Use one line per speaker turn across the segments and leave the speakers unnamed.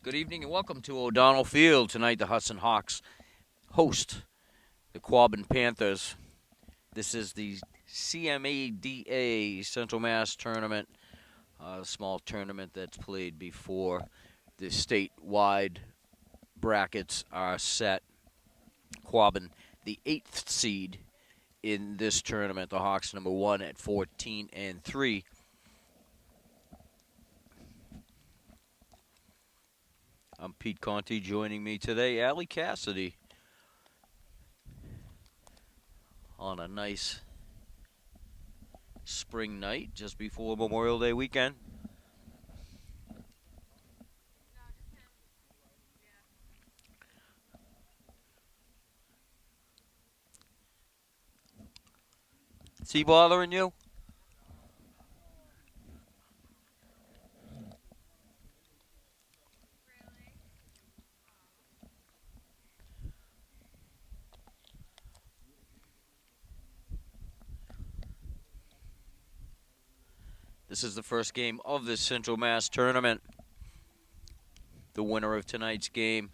Good evening and welcome to O'Donnell Field. Tonight, the Hudson Hawks host the Quabbin Panthers. This is the CMADA Central Mass Tournament, a small tournament that's played before the statewide brackets are set. Quabbin, the 8th seed in this tournament. The Hawks, number 1 at 14-3. I'm Pete Conti. Joining me today, Allie Cassidy, on a nice spring night just before Memorial Day weekend. Is he bothering you? This is the first game of this Central Mass tournament. The winner of tonight's game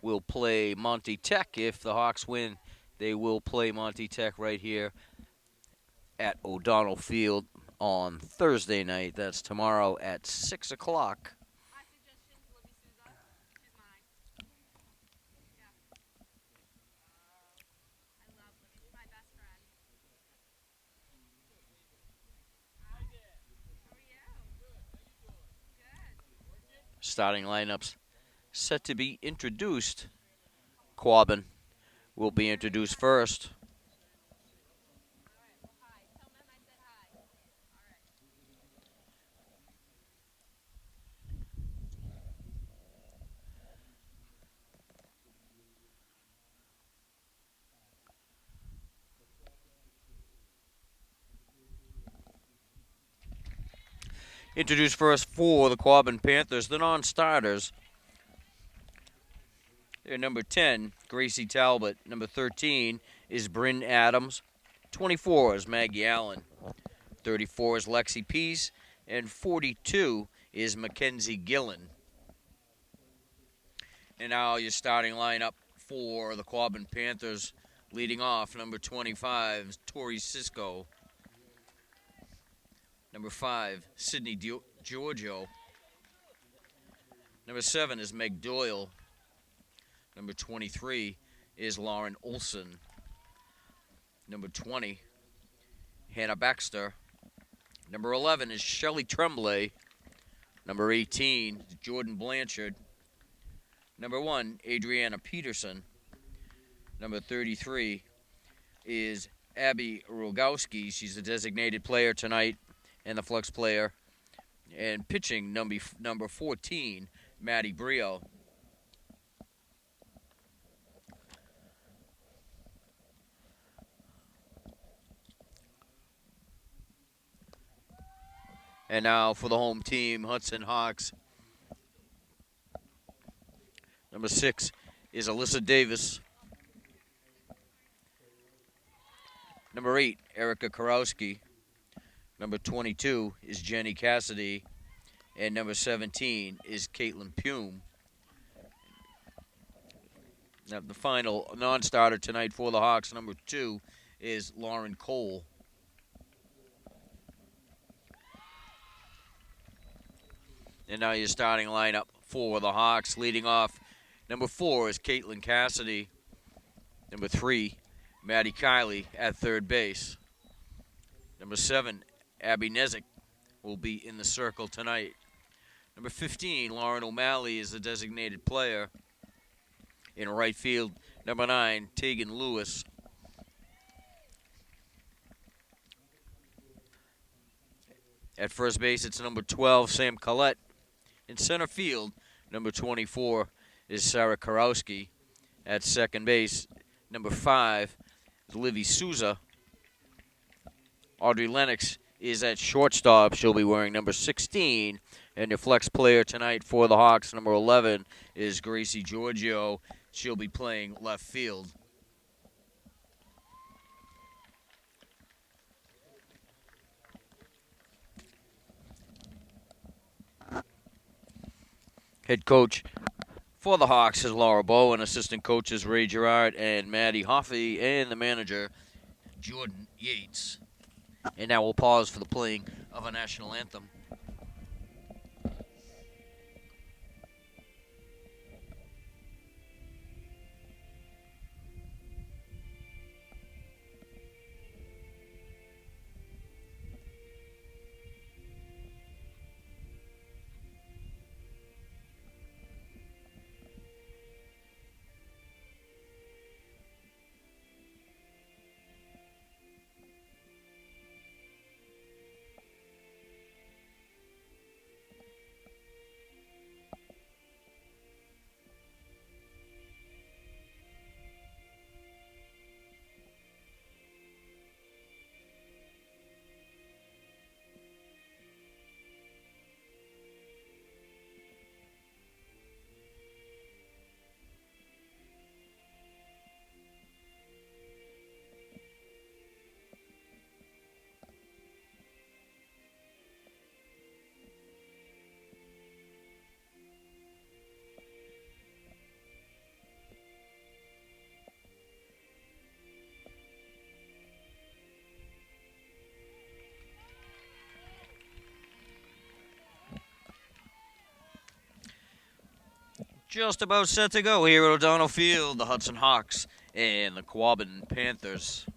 will play Monty Tech. If the Hawks win, they will play Monty Tech right here at O'Donnell Field on Thursday night. That's tomorrow at 6 o'clock. Starting lineups set to be introduced. Quabbin will be introduced first. Introduced first for the Quabbin Panthers, the non-starters. They're number 10, Gracie Talbot. Number 13 is Bryn Adams. 24 is Maggie Allen. 34 is Lexi Peace. And 42 is Mackenzie Gillen. And now your starting lineup for the Quabbin Panthers. Leading off, number 25 is Tori Cisco. Number 5, Sydney Giorgio. Number 7 is Meg Doyle. Number 23 is Lauren Olson. Number 20, Hannah Baxter. Number 11 is Shelley Tremblay. Number 18, Jordan Blanchard. Number 1, Adriana Peterson. Number 33 is Abby Rogowski. She's the designated player tonight and the flex player. And pitching number 14, Maddie Brio. And now for the home team, Hudson Hawks. Number 6 is Alyssa Davis. Number 8, Erica Karowski. Number 22 is Jenny Cassidy. And number 17 is Caitlin Pume. Now, the final non-starter tonight for the Hawks, number 2, is Lauren Cole. And now your starting lineup for the Hawks. Leading off, number 4 is Caitlin Cassidy. Number 3, Maddie Kiley at third base. Number 7, Abby Nezik will be in the circle tonight. Number 15, Lauren O'Malley is the designated player. In right field, number 9, Tegan Lewis. At first base, it's number 12, Sam Collette. In center field, number 24 is Sarah Karowski. At second base, number 5 is Livy Souza. Audrey Lennox is at shortstop. She'll be wearing number 16. And your flex player tonight for the Hawks, number 11, is Gracie Giorgio. She'll be playing left field. Head coach for the Hawks is Laura Bowen, assistant coaches Ray Gerard and Maddie Hoffey, and the manager Jordan Yates. And now we'll pause for the playing of a national anthem. Just about set to go here at O'Donnell Field, the Hudson Hawks and the Quabbin Panthers.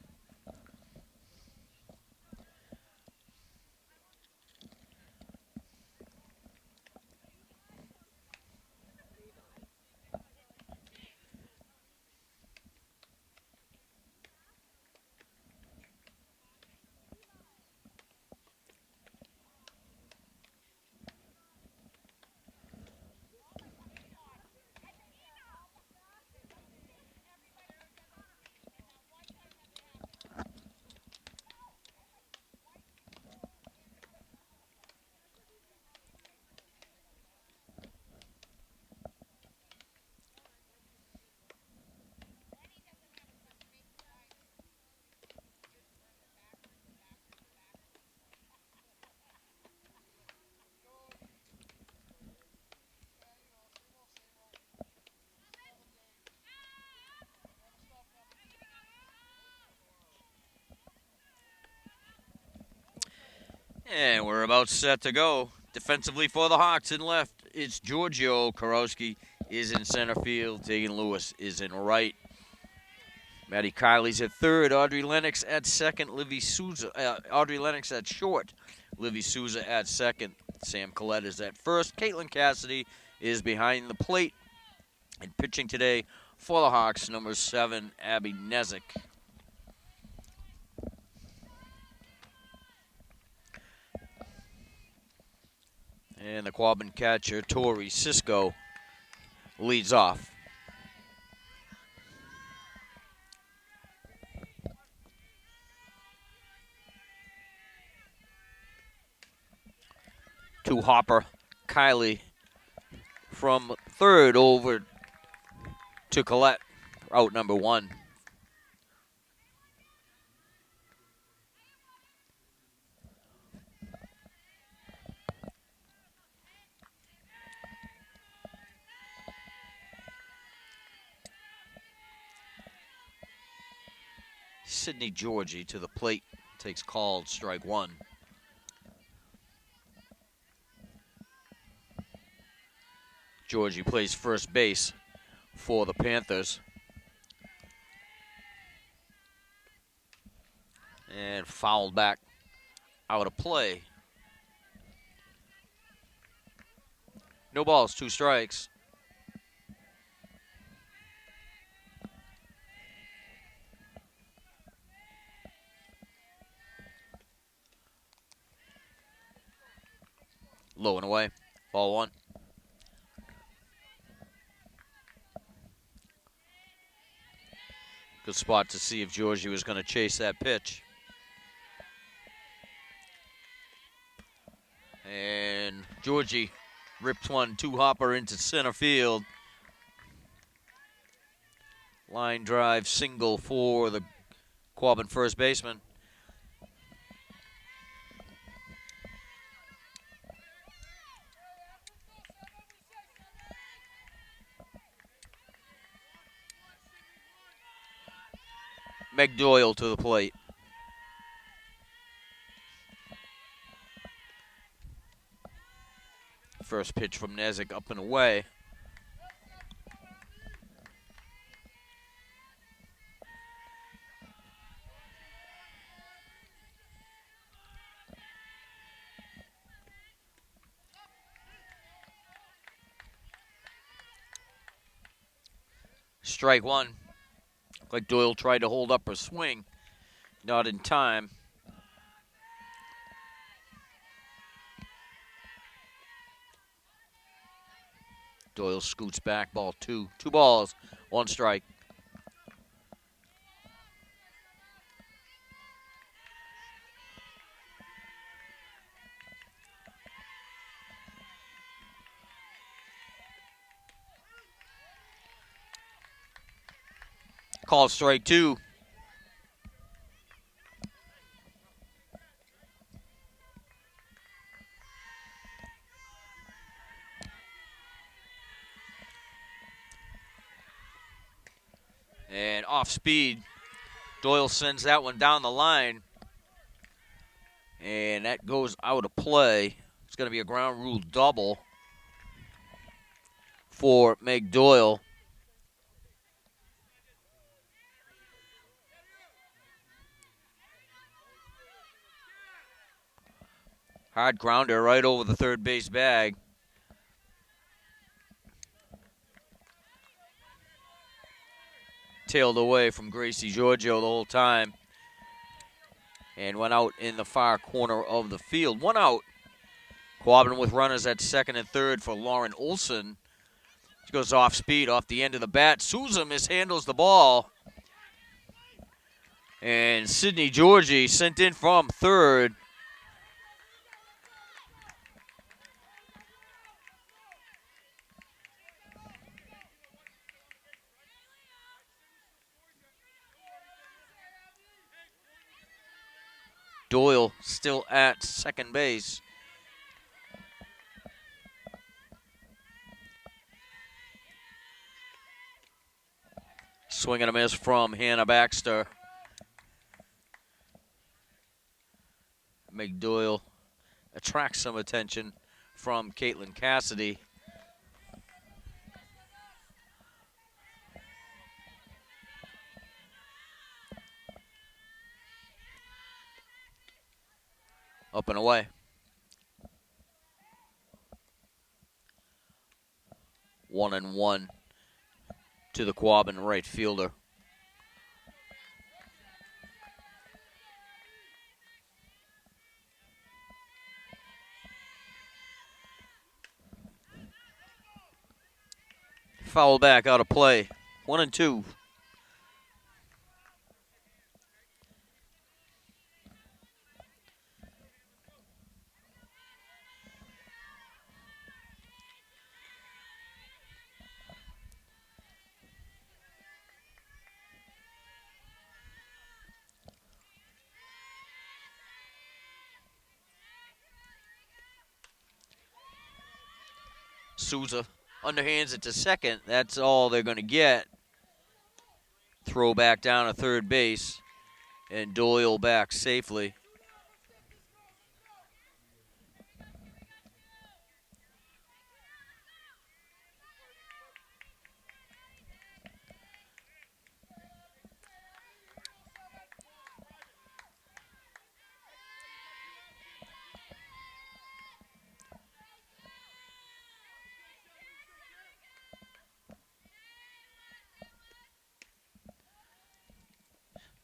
And we're about set to go. Defensively for the Hawks in left, it's Giorgio. Karowski is in center field. Tegan Lewis is in right. Maddie Kiley's at third. Audrey Lennox at second. Livy Souza. Audrey Lennox at short. Livy Souza at second. Sam Collette is at first. Caitlin Cassidy is behind the plate. And pitching today for the Hawks, number 7, Abby Nezik. And the Quabbin catcher, Tori Cisco, leads off. To Hopper, Kylie from third over to Collette, out number 1. Sydney Georgie to the plate, takes called strike 1. Georgie plays first base for the Panthers. And fouled back out of play. No balls, 2 strikes. Low and away, ball 1. Good spot to see if Georgie was going to chase that pitch. And Georgie ripped one to Hopper into center field. Line drive single for the Quabbin first baseman. Meg Doyle to the plate. First pitch from Nezik up and away. Strike one. Like Doyle tried to hold up her swing. Not in time. Doyle scoots back, ball two. 2 balls, 1 strike. Call strike 2. And off speed. Doyle sends that one down the line. And that goes out of play. It's going to be a ground rule double for Meg Doyle. Hard grounder right over the third base bag. Tailed away from Gracie Giorgio the whole time. And went out in the far corner of the field. 1 out. Quabbin with runners at second and third for Lauren Olson. She goes off speed off the end of the bat. Souza mishandles the ball. And Sydney Georgie sent in from third. Doyle still at second base. Swing and a miss from Hannah Baxter. Meg Doyle attracts some attention from Caitlin Cassidy. Up and away. 1-1 to the Quabbin right fielder. Foul back out of play. 1-2. Souza underhands it to second. That's all they're going to get. Throw back down to third base. And Doyle back safely.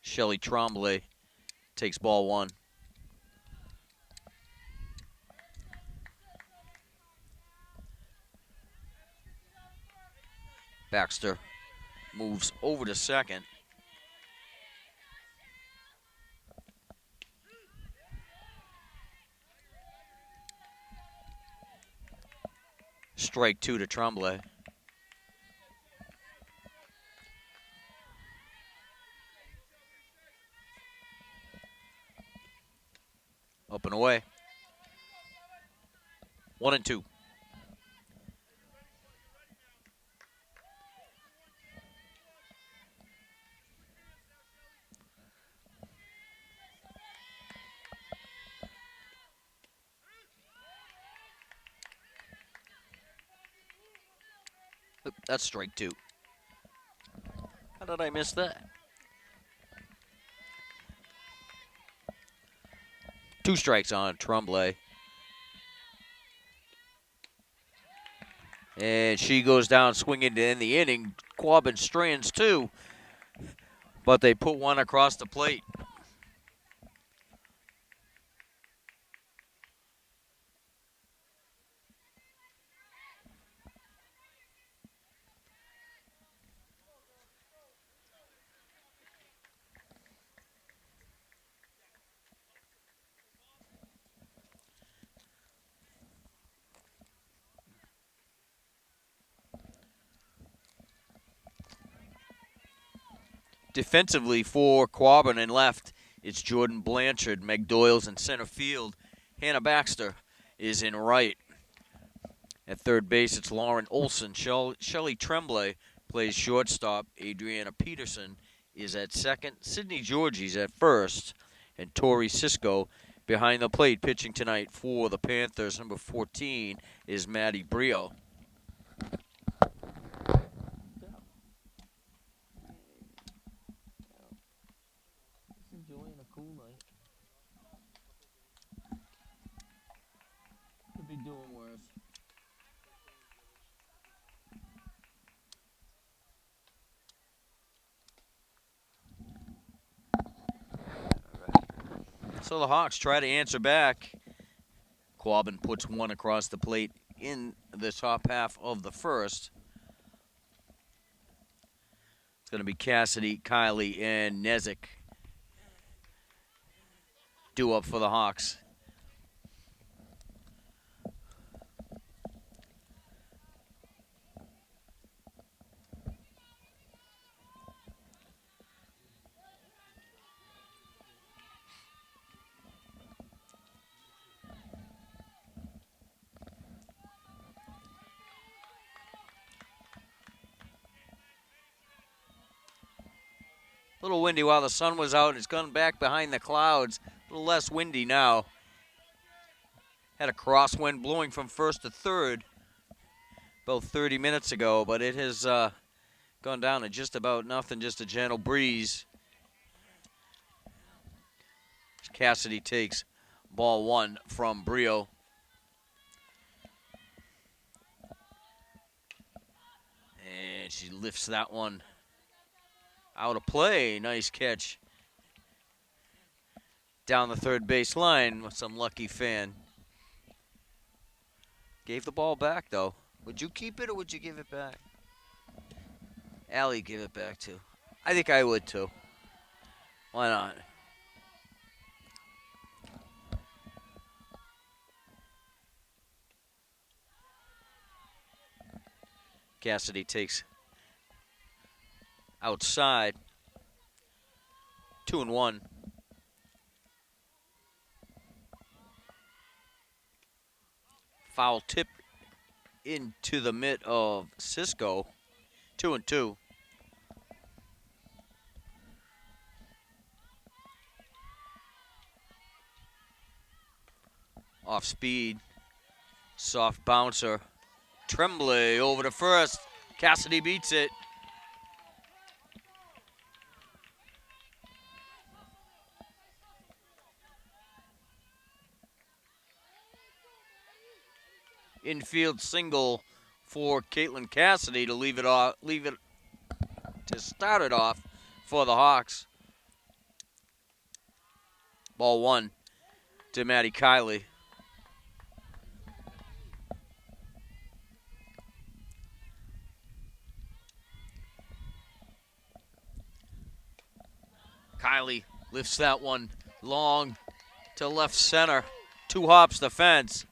Shelly Tremblay takes ball 1. Baxter moves over to second. Strike 2 to Tremblay. Up and away. 1-2. Oop, that's strike 2. How did I miss that? 2 strikes on Tremblay. And she goes down swinging to end the inning. Quabbin strands 2, but they put 1 across the plate. Defensively for Quabbin and left, it's Jordan Blanchard. Meg Doyle's in center field. Hannah Baxter is in right. At third base, it's Lauren Olson. Shelley Tremblay plays shortstop. Adriana Peterson is at second. Sydney Georgie's at first. And Tori Cisco behind the plate pitching tonight for the Panthers. Number 14 is Maddie Brio.
Enjoying a cool night. Could be doing worse.
So the Hawks try to answer back. Quabbin puts 1 across the plate in the top half of the first. It's going to be Cassidy, Kylie, and Nezik due up for the Hawks. A little windy while the sun was out. It's gone back behind the clouds. A little less windy now. Had a crosswind blowing from first to third about 30 minutes ago, but it has gone down to just about nothing, just a gentle breeze. Cassidy takes ball 1 from Brio. And she lifts that one out of play. Nice catch down the third base line with some lucky fan. Gave the ball back, though. Would you keep it or would you give it back? Allie give it back, too. I think I would, too. Why not? Cassidy takes outside. 2-1. Foul tip into the mitt of Cisco. 2-2. Off speed. Soft bouncer. Tremblay over to first. Cassidy beats it. Infield single for Caitlin Cassidy to start it off for the Hawks. Ball 1 to Maddie Kiley. Kiley lifts that one long to left center. 2 hops the fence.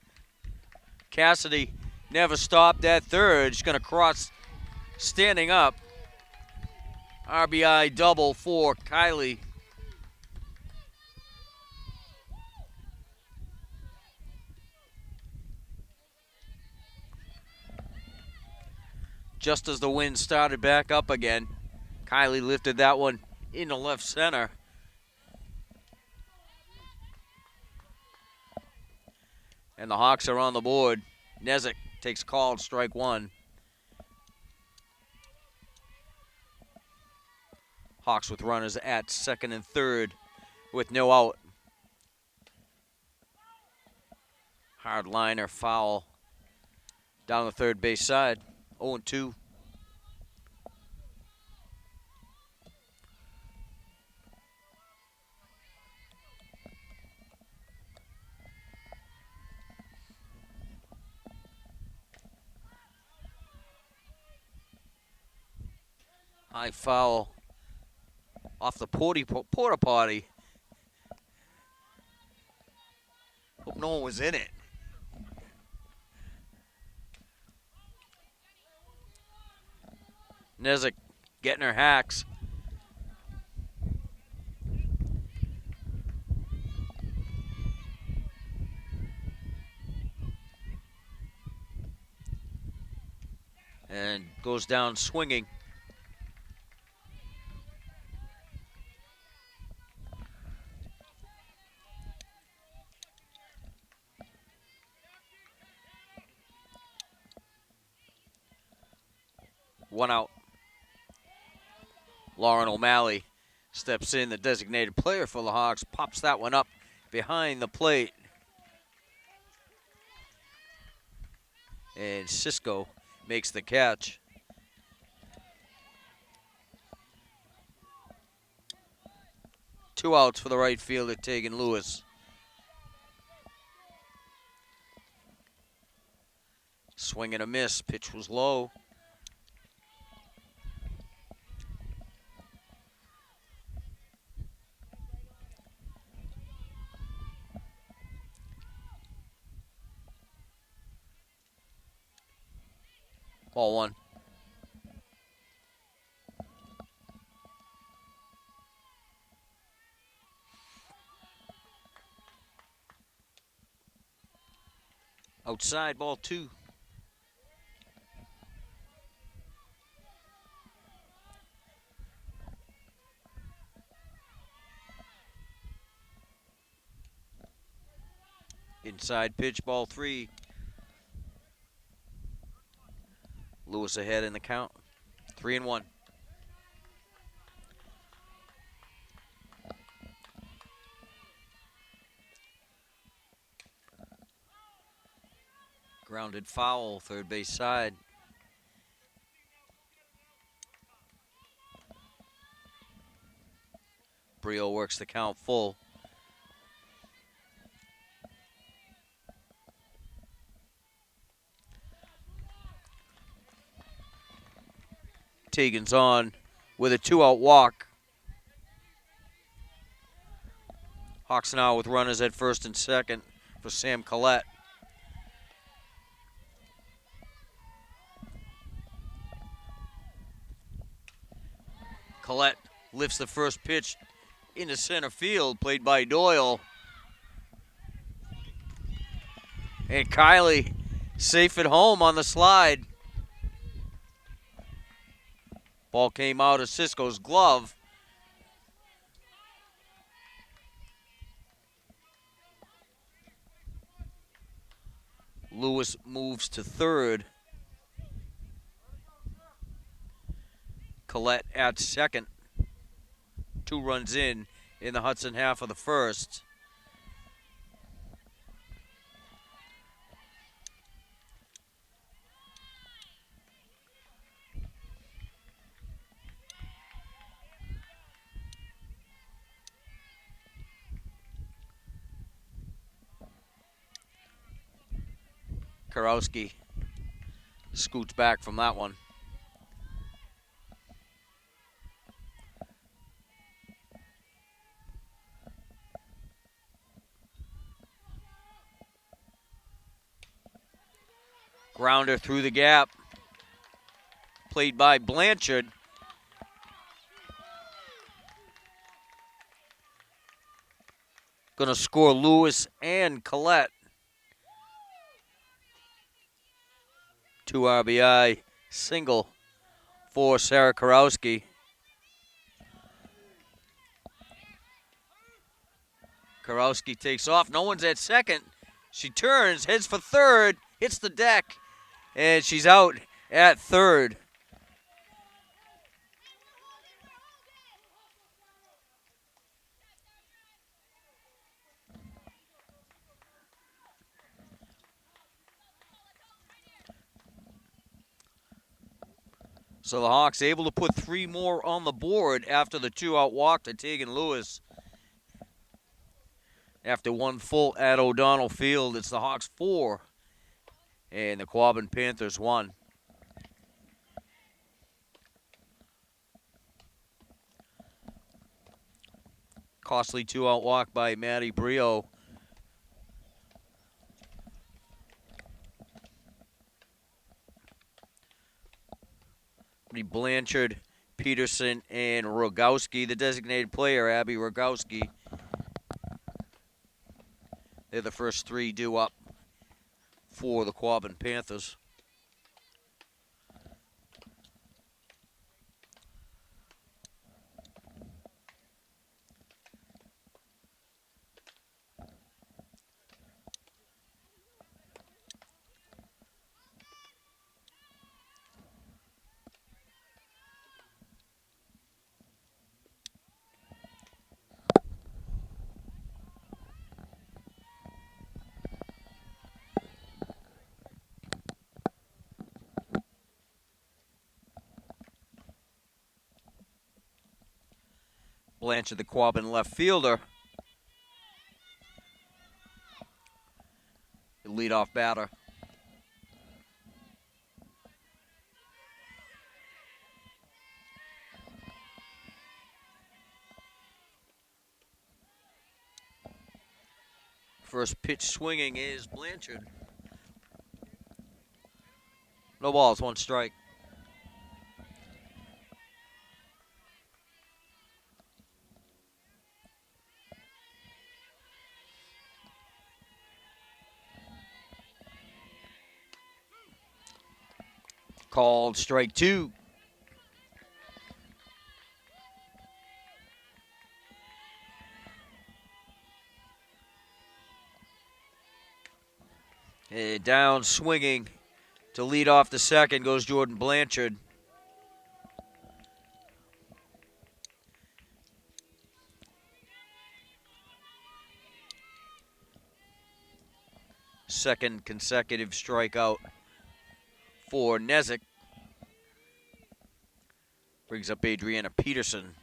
Cassidy never stopped at third. She's going to cross standing up. RBI double for Kiley. Just as the wind started back up again, Kiley lifted that one into left center. And the Hawks are on the board. Nezik takes called strike 1. Hawks with runners at second and third with no out. Hard liner foul down the third base side. 0-2. High foul off the porta potty. Hope no one was in it. Nezik getting her hacks. And goes down swinging. One out. Lauren O'Malley steps in, the designated player for the Hawks, pops that one up behind the plate. And Cisco makes the catch. Two outs for the right fielder, Tegan Lewis. Swing and a miss, pitch was low. Ball one. Outside, ball two. Inside pitch, ball three. Lewis ahead in the count. 3-1. Grounded foul, third base side. Brio works the count full. Tegan's on with a 2-out walk. Hawks now with runners at first and second for Sam Collette. Collette lifts the first pitch into center field, played by Doyle. And Kylie safe at home on the slide. Ball came out of Cisco's glove. Lewis moves to third. Collette at second. 2 runs in the Hudson half of the first. Karowski scoots back from that one. Grounder through the gap, played by Blanchard. Gonna score Lewis and Collette. 2 RBI single for Sarah Karowski. Karowski takes off. No one's at second. She turns, heads for third, hits the deck, and she's out at third. So the Hawks able to put 3 more on the board after the 2-out walk to Tegan Lewis. After 1 full at O'Donnell Field, it's the Hawks 4 and the Quabbin Panthers 1. Costly 2-out walk by Maddie Brio. Blanchard, Peterson, and Rogowski, the designated player, Abby Rogowski. They're the first 3 due up for the Quabbin Panthers. Blanchard, the Quabbin left fielder. The leadoff batter. First pitch swinging is Blanchard. No balls, 1 strike. Called strike 2. And down swinging to lead off the second goes Jordan Blanchard. Second consecutive strikeout for Nezik. Brings up Adriana Peterson.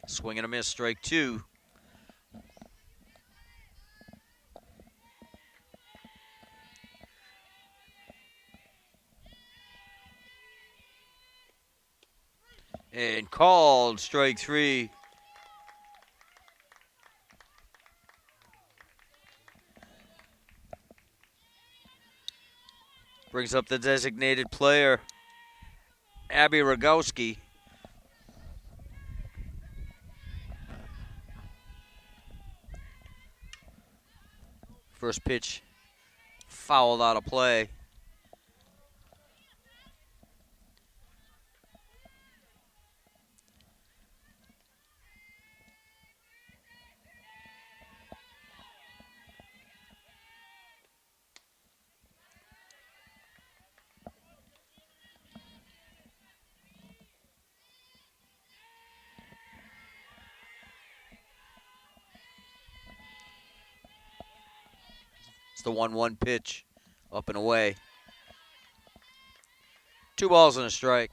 Swing and a miss, strike 2. And called strike 3. Brings up the designated player, Abby Rogowski. First pitch fouled out of play. It's the 1-1 pitch, up and away. 2 balls and a strike.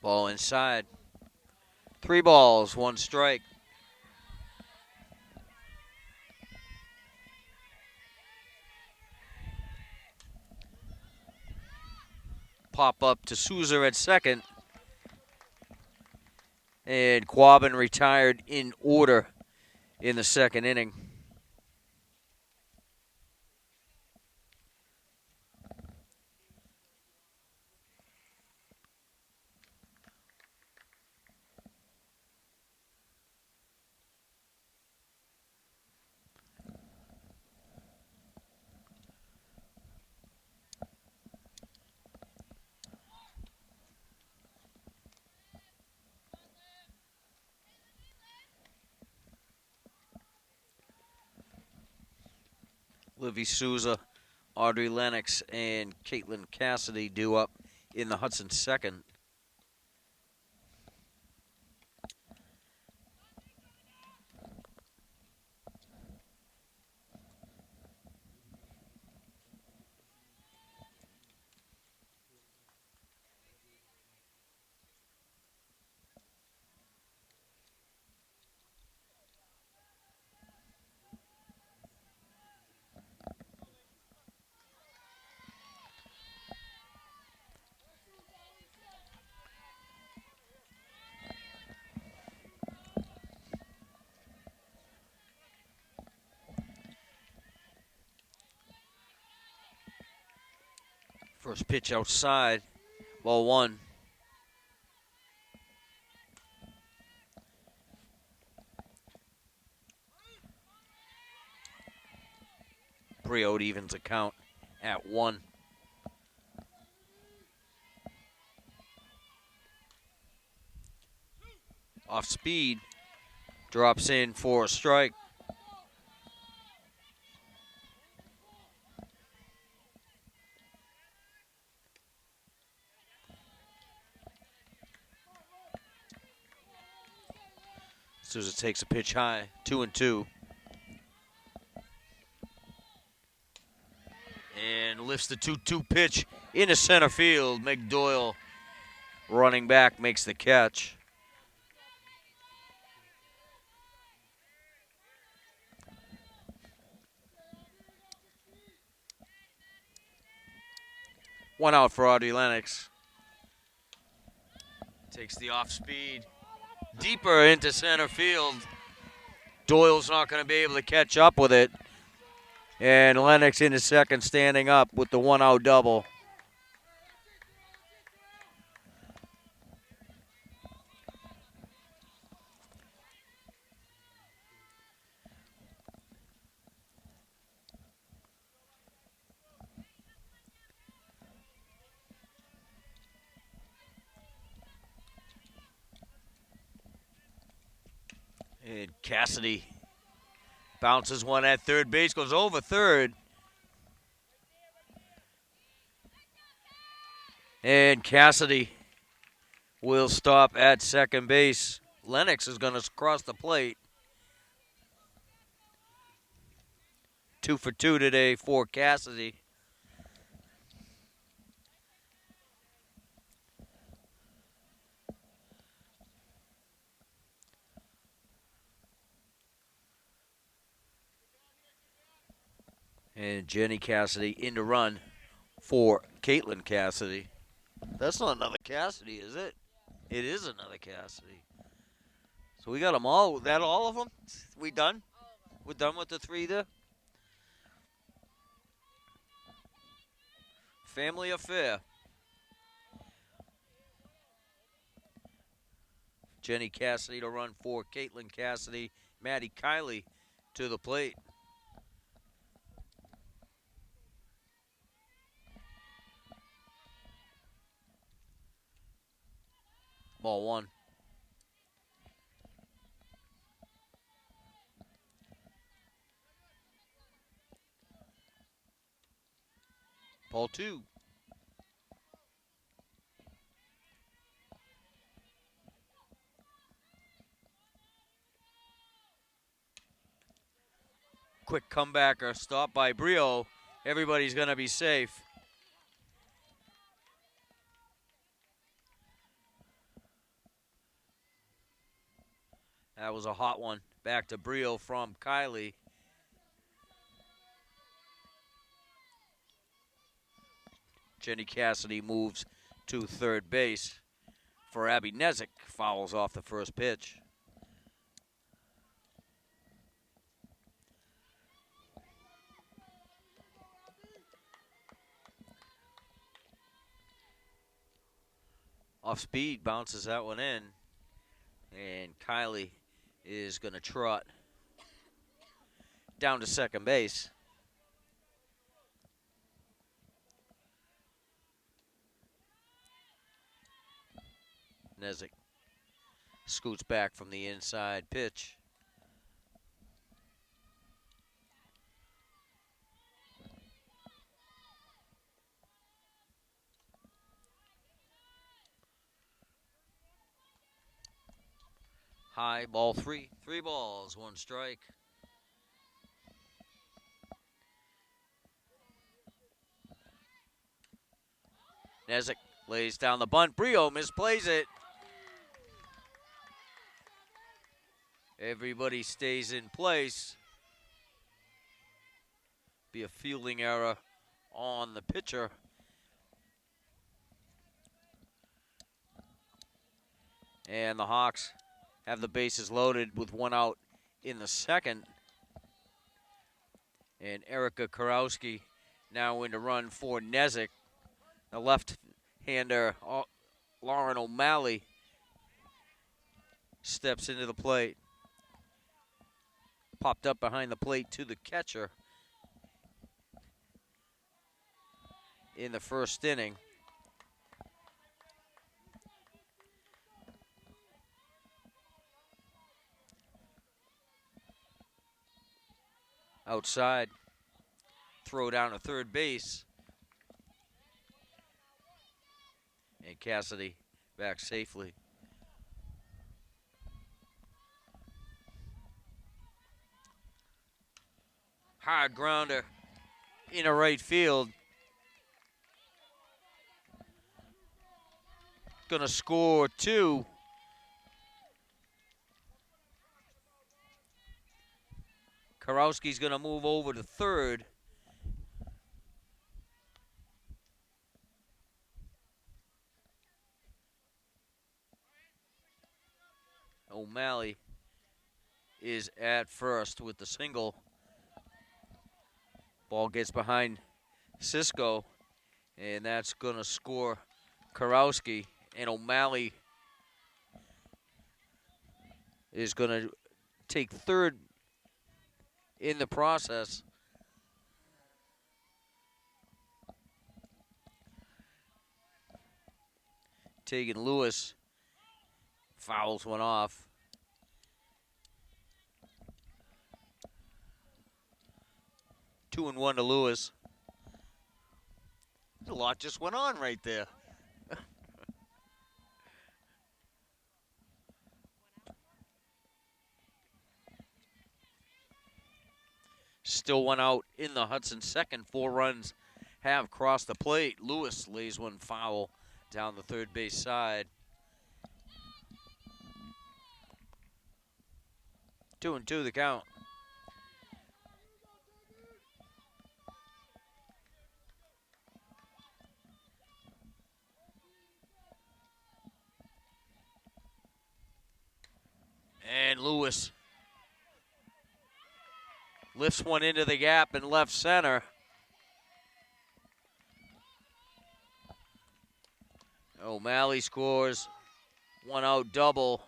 Ball inside. 3 balls, 1 strike. Pop up to Souza at second. And Quabbin retired in order in the second inning. Livy Souza, Audrey Lennox, and Caitlin Cassidy due up in the Hudson second. First pitch outside, ball one. Briode evens the count at 1. Off speed, drops in for a strike. Souza takes a pitch high, 2-2. And lifts the 2-2 pitch into center field. Meg Doyle, running back, makes the catch. One out for Audrey Lennox. Takes the off speed deeper into center field. Doyle's not going to be able to catch up with it. And Lennox into second, standing up with the 1-out double. And Cassidy bounces one at third base, goes over third. And Cassidy will stop at second base. Lennox is going to cross the plate. 2 for 2 today for Cassidy. And Jenny Cassidy in to run for Caitlin Cassidy. That's not another Cassidy, is it? It is another Cassidy. So we got them all. That all of them? We done? We're done with the 3 there? Family affair. Jenny Cassidy to run for Caitlin Cassidy. Maddie Kiley to the plate. Ball 1. Ball 2. Quick comebacker, stop by Brio. Everybody's going to be safe. That was a hot one. Back to Brio from Kiley. Jenny Cassidy moves to third base for Abby Nezik. Fouls off the first pitch. Off speed, bounces that one in. And Kiley is going to trot down to second base. Nezik scoots back from the inside pitch. High, ball three. 3 balls, 1 strike. Nezik lays down the bunt. Brio misplays it. Everybody stays in place. Be a fielding error on the pitcher. And the Hawks have the bases loaded with 1 out in the second. And Erica Karowski now in to run for Nezik. The left-hander, Lauren O'Malley, steps into the plate. Popped up behind the plate to the catcher in the first inning. Outside, throw down to third base. And Cassidy back safely. Hard grounder into right field. Gonna score 2. Karowski's gonna move over to third. O'Malley is at first with the single. Ball gets behind Cisco, and that's gonna score Karowski. And O'Malley is gonna take third in the process. Tegan Lewis fouls one off. Two and 1 to Lewis. A lot just went on right there. Still 1 out in the Hudson second. 4 runs have crossed the plate. Lewis lays one foul down the third base side. 2-2 the count. And Lewis lifts one into the gap in left center. O'Malley scores. 1 out double.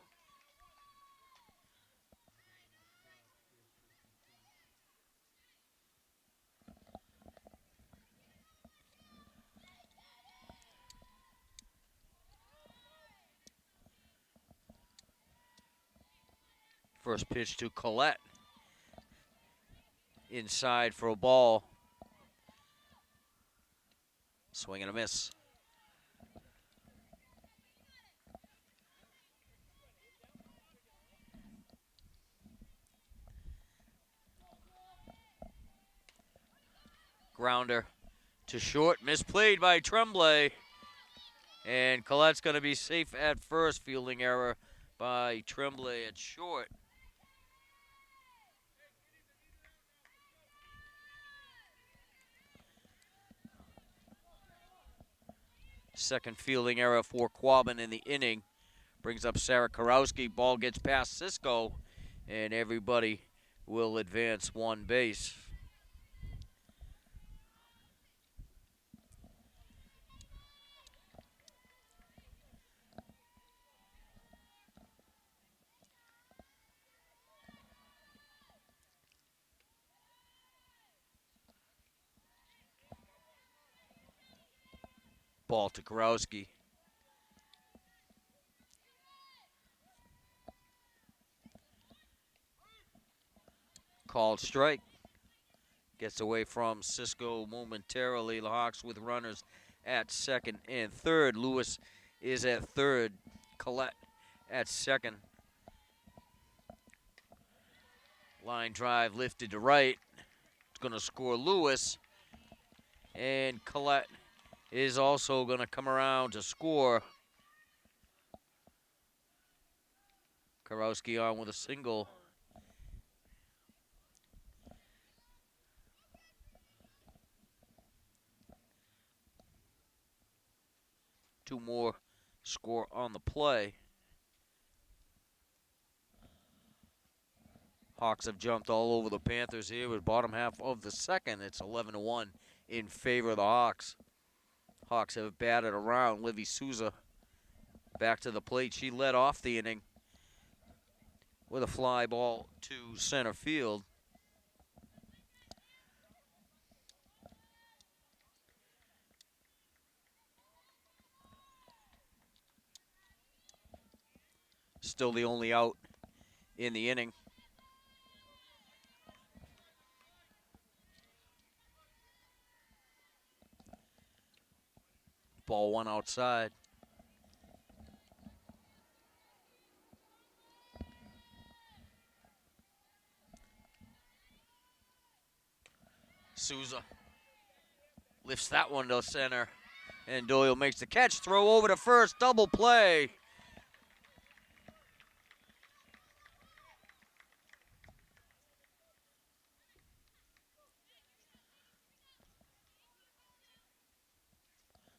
First pitch to Collette. Inside for a ball. Swing and a miss. Grounder to short, misplayed by Tremblay. And Collette's going to be safe at first. Fielding error by Tremblay at short. Second fielding error for Quabbin in the inning. Brings up Sarah Karowski. Ball gets past Cisco, and everybody will advance 1 base. Ball to Karowski. Called strike. Gets away from Cisco momentarily. The Hawks with runners at second and third. Lewis is at third. Collette at second. Line drive lifted to right. It's going to score Lewis. And Collette is also going to come around to score. Karowski on with a single. Two more score on the play. Hawks have jumped all over the Panthers here with bottom half of the second. It's 11-1 in favor of the Hawks. Hawks have batted around. Livy Souza back to the plate. She led off the inning with a fly ball to center field. Still the only out in the inning. Ball one outside. Souza lifts that one to center. And Doyle makes the catch. Throw over to first. Double play.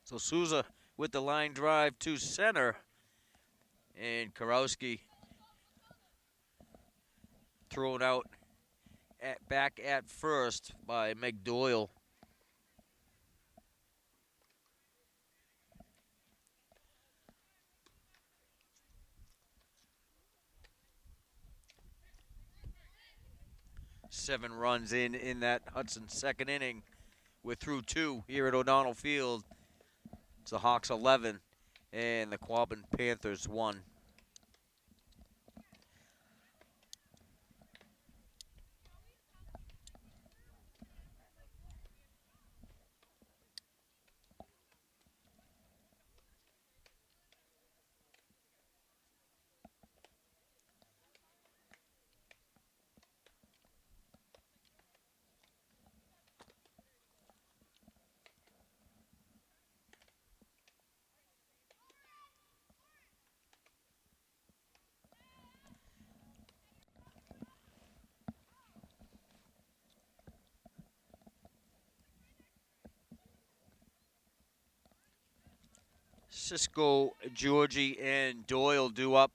So Souza with the line drive to center. And Karowski thrown out back at first by Meg Doyle. Seven runs in that Hudson second inning. We're through two here at O'Donnell Field. It's the Hawks 11 and the Quabbin Panthers 1. Cisco, Georgie, and Doyle due up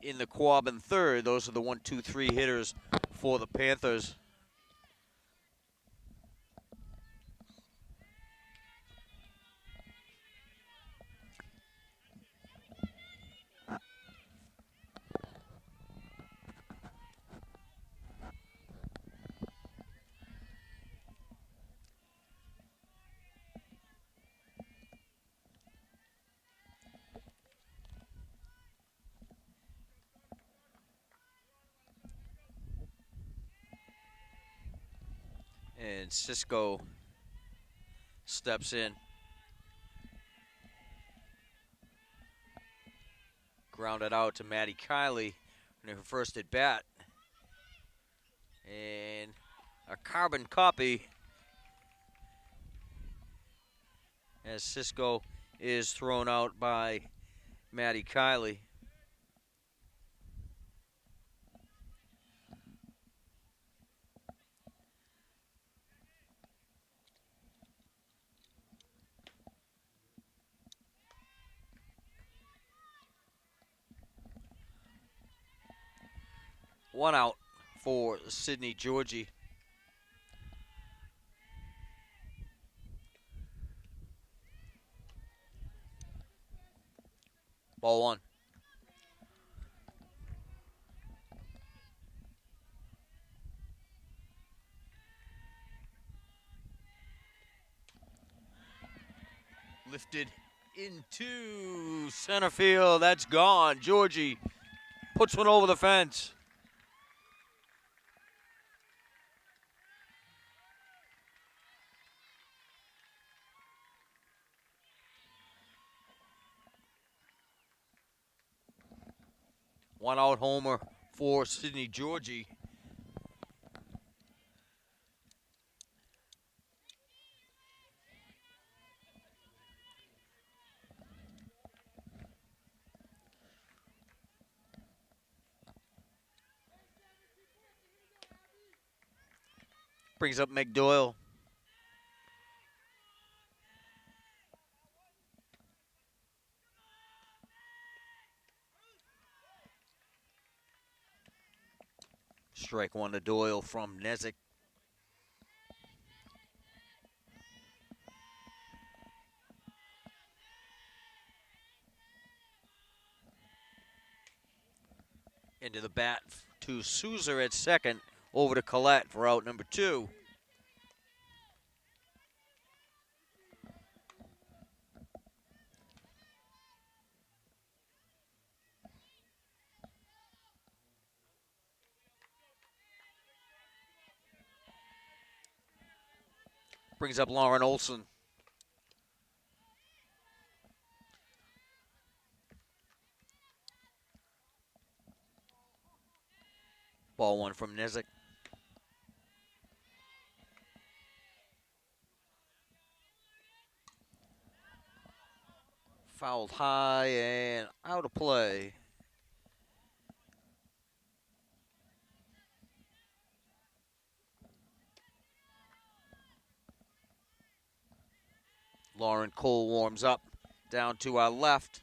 in the Quabbin third. Those are the 1, 2, 3 hitters for the Panthers. And Cisco steps in. Grounded out to Maddie Kiley in her first at bat. And a carbon copy as Cisco is thrown out by Maddie Kiley. One out for Sydney Georgie. Ball one. Lifted into center field. That's gone. Georgie puts one over the fence. One out homer for Sydney Georgie. Brings up McDoyle. Strike one to Doyle from Nezik. Into the bat to Souza at second. Over to Collette for out number 2. Brings up Lauren Olson. Ball one from Nezik. Fouled high and out of play. Lauren Cole warms up down to our left.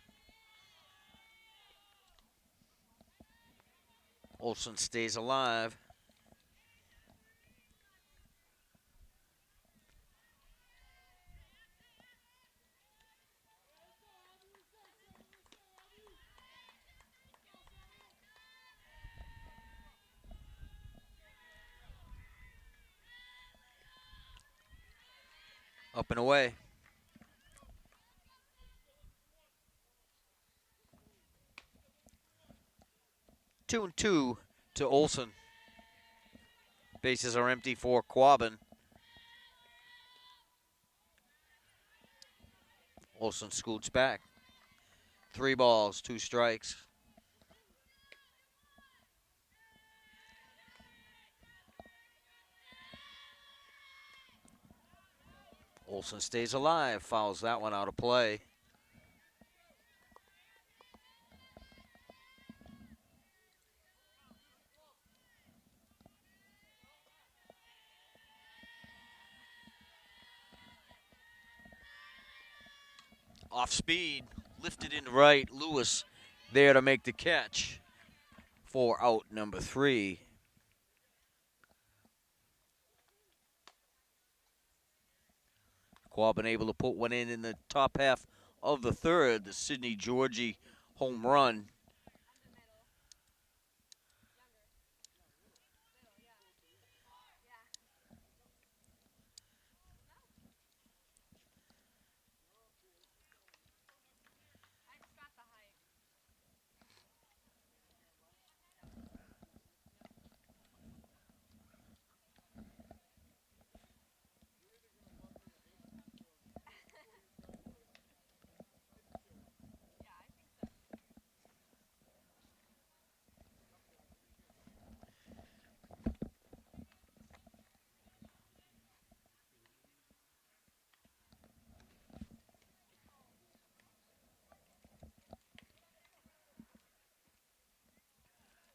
Olson stays alive. Up and away. Two and two to Olson. Bases are empty for Quabbin. Olson scoots back. 3 balls, 2 strikes. Olson stays alive, fouls that one out of play. Off speed, lifted in right. Lewis there to make the catch for out number 3. Quabbin able to put one in the top half of the 3rd. The Sydney Georgie home run.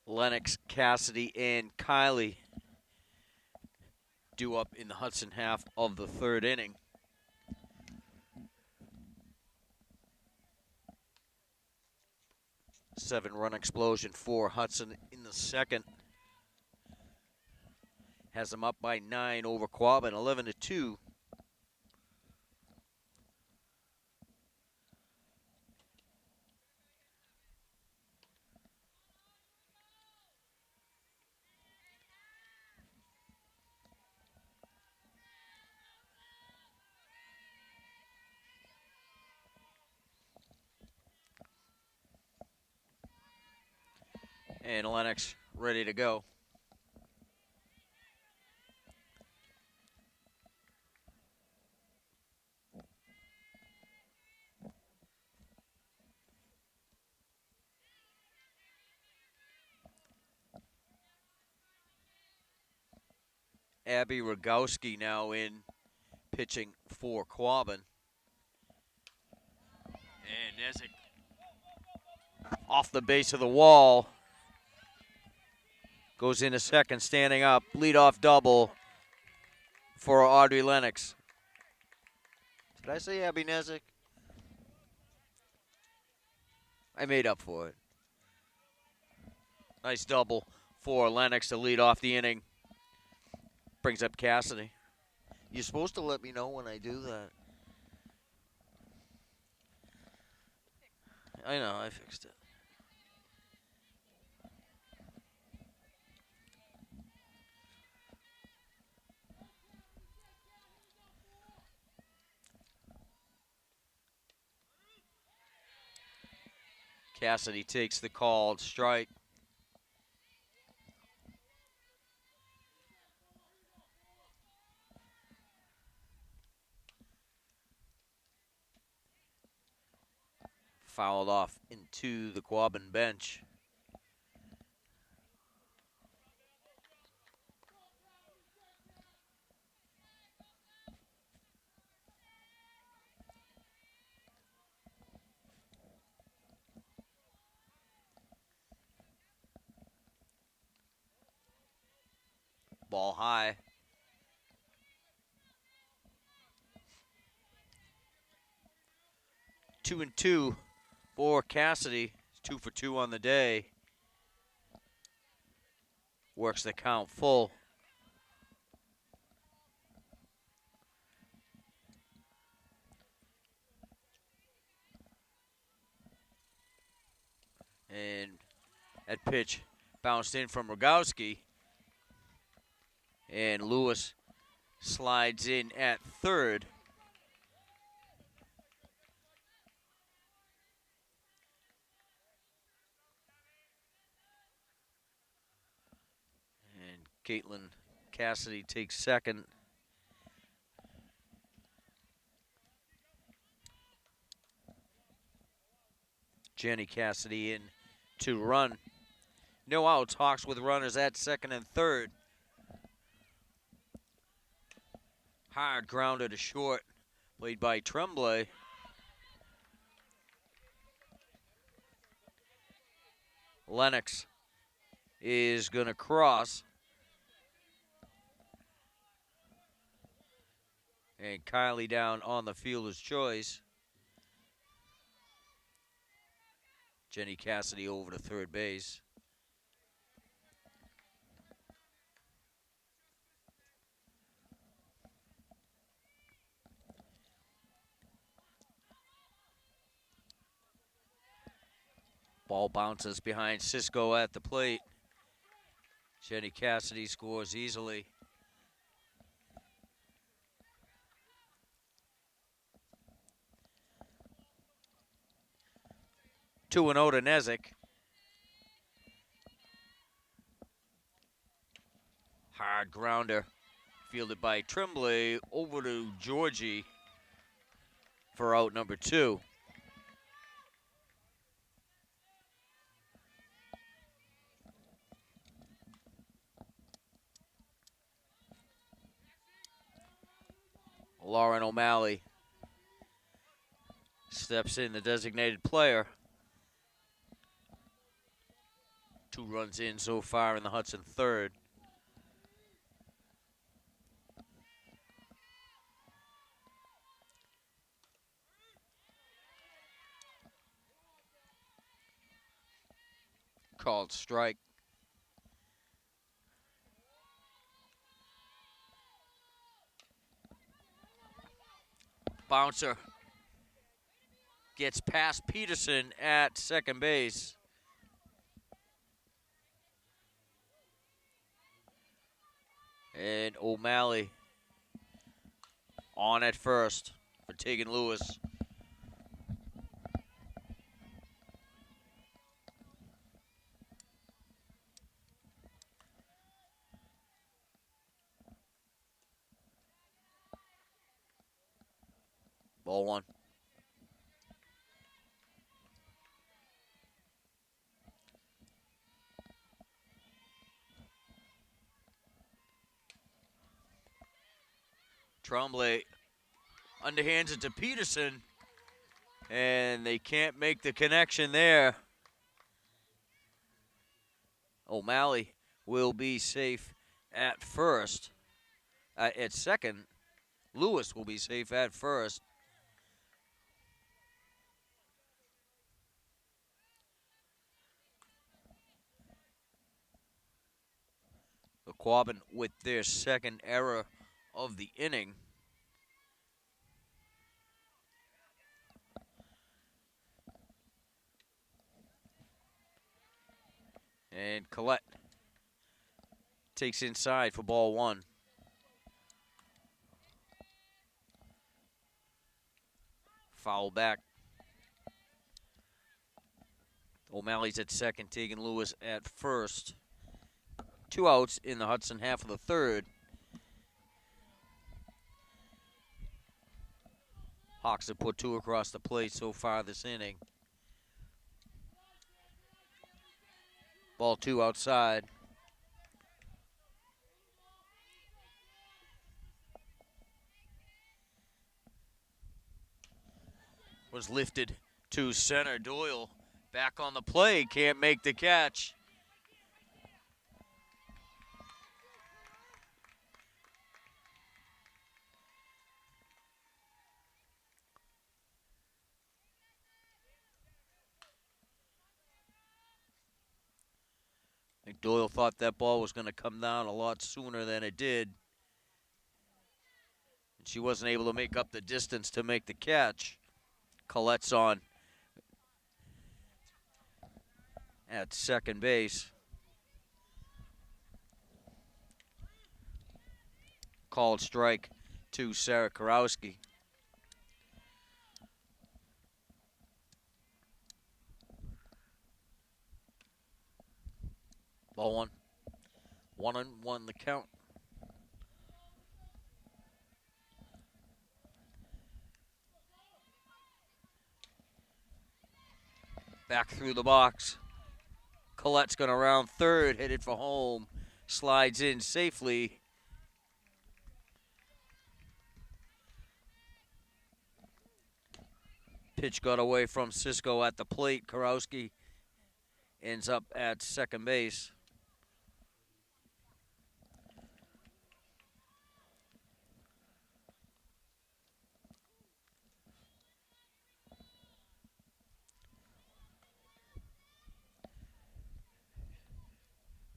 Lennox, Cassidy, and Kylie due up in the Hudson half of the 3rd inning. Seven-run explosion for Hudson in the 2nd. Has them up by 9 over Quabbin, 11-2. And Lennox ready to go. Abby Rogowski now in pitching for Quabbin. And Nezik off the base of the wall. Goes into second, standing up, leadoff double. for Audrey Lennox. Did I say Abby Nezik? I made up for it. Nice double for Lennox to lead off the inning. Brings up Cassidy. You're supposed to let me know when I do that. I know, I fixed it. Cassidy takes the called strike. Fouled off into the Quabbin bench. Ball high. Two and two for Cassidy. 2 for 2 on the day. Works the count full. And that pitch bounced in from Rogowski. And Lewis slides in at third. And Caitlin Cassidy takes second. Jenny Cassidy in to run. No outs. Hawks with runners at second and third. Hard grounder to short, played by Tremblay. Lennox is going to cross. And Kylie down on the fielder's choice. Jenny Cassidy over to third base. Ball bounces behind Cisco at the plate. Jenny Cassidy scores easily. Two and 0 to Nezik. Hard grounder fielded by Tremblay over to Georgie for out number 2. Lauren O'Malley steps in, the designated player. 2 runs in so far in the Hudson third. Called strike. Bouncer gets past Peterson at second base. And O'Malley on at first for Tegan Lewis. Ball 1. Tremblay underhands it to Peterson, and they can't make the connection there. O'Malley will be safe at first. at second. Lewis will be safe at first. The Quabbin with their second error of the inning. And Collette takes inside for ball one. Foul back. O'Malley's at second, taking Lewis at first. 2 outs in the Hudson half of the third. Hawks have put 2 across the plate so far this inning. Ball 2 outside. Was lifted to center. Doyle back on the play, can't make the catch. I think Doyle thought that ball was going to come down a lot sooner than it did. And she wasn't able to make up the distance to make the catch. Collette's on at second base. Called strike to Sarah Karowski. Ball one. 1-1 the count. Back through the box. Collette's going to round third, headed for home. Slides in safely. Pitch got away from Cisco at the plate. Karowski ends up at second base.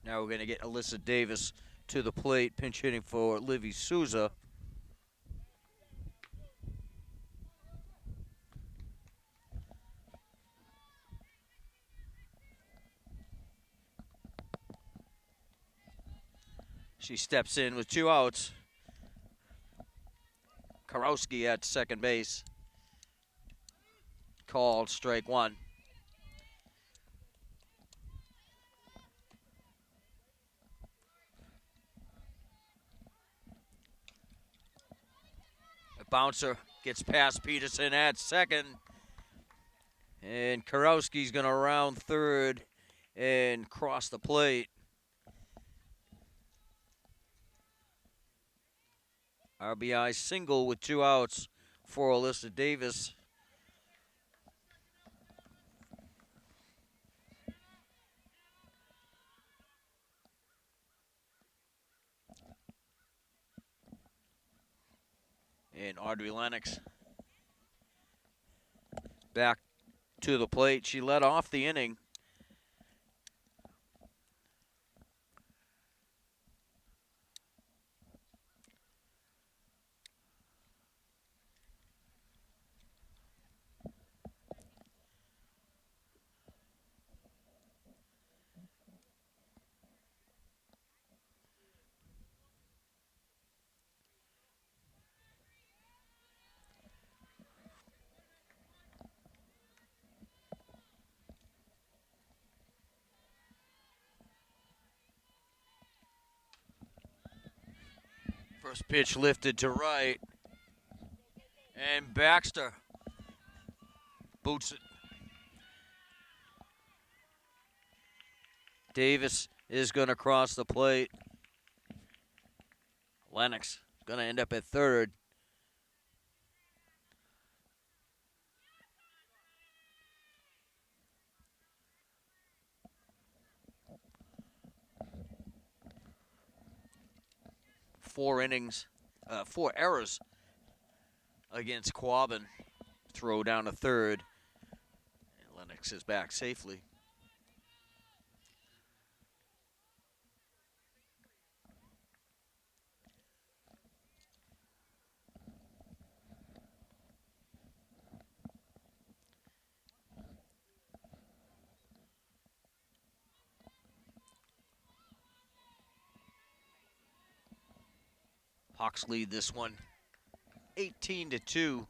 Now we're going to get Alyssa Davis to the plate, pinch hitting for Livy Souza. She steps in with 2 outs. Karowski at second base. Called strike one. A bouncer gets past Peterson at second. And Karowski's going to round third and cross the plate. RBI single with 2 outs for Alyssa Davis. And Audrey Lennox back to the plate. She led off the inning. First pitch lifted to right. And Baxter boots it. Davis is going to cross the plate. Lennox going to end up at third. 4 errors against Quabbin. Throw down to third. And Lennox is back safely. Hawks lead this one 18-2.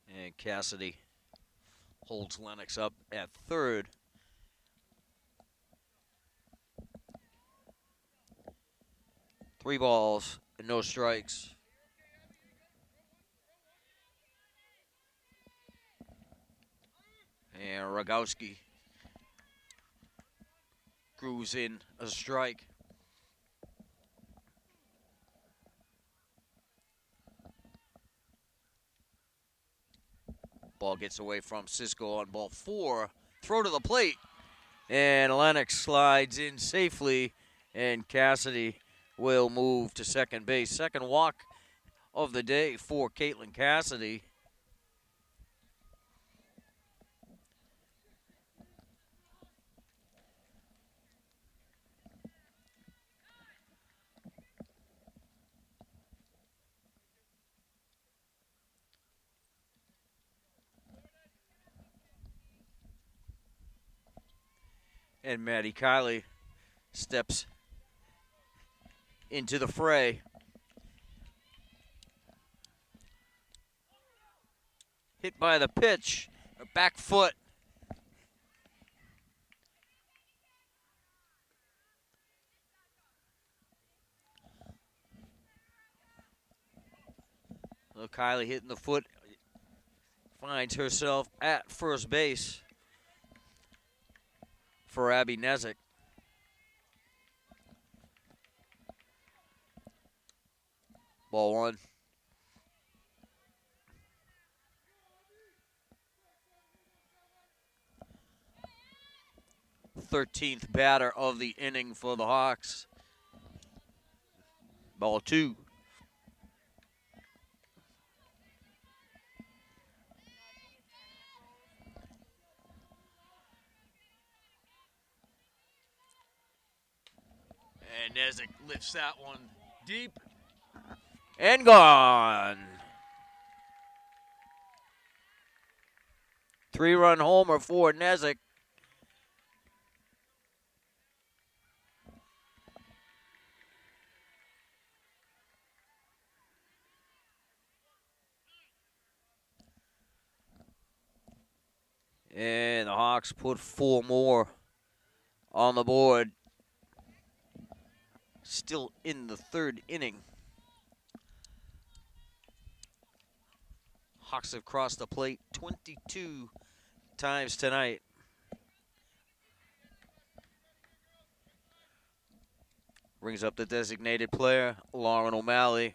And Cassidy holds Lennox up at third. Three balls and no strikes. And Rogowski grooves in a strike. Ball gets away from Cisco on ball 4. Throw to the plate. And Lennox slides in safely. And Cassidy will move to second base. Second walk of the day for Caitlin Cassidy. And Maddie Kiley steps into the fray. Hit by the pitch, a back foot. Well, Kiley hitting the foot, finds herself at first base for Abby Nezik. Ball 1. 13th batter of the inning for the Hawks. Ball 2. And Nezik lifts that one deep. And gone. 3-run homer for Nezik. And the Hawks put 4 more on the board. Still in the 3rd inning. Hawks have crossed the plate 22 times tonight. Brings up the designated player, Lauren O'Malley.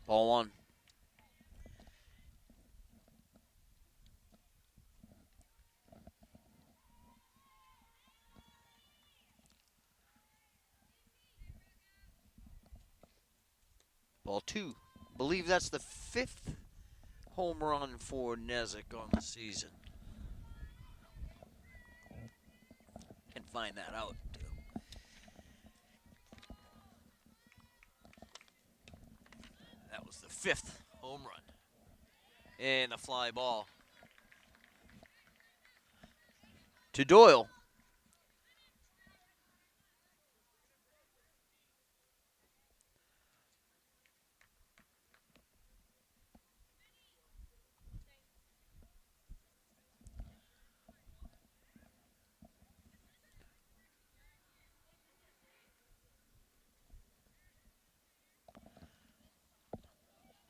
Ball 1. Ball 2. Believe that's the 5th home run for Nezik on the season. Can find that out, too. That was the 5th home run. And the fly ball to Doyle.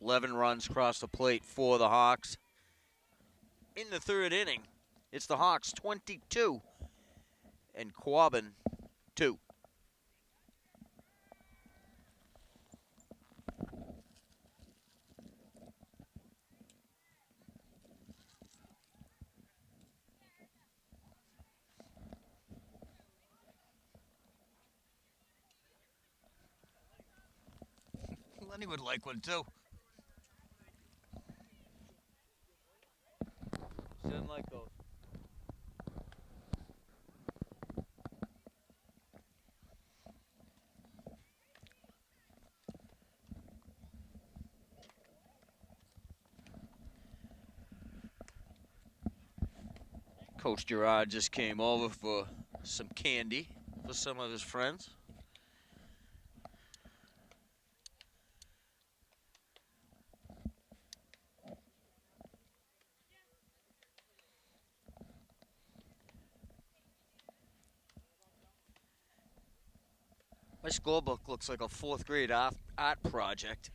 11 runs across the plate for the Hawks. In the third inning, it's the Hawks 22 and Quabbin 2. Lenny would like one too. She doesn't like those. Coach Gerard just came over for some candy for some of his friends. My scorebook looks like a fourth grade art project.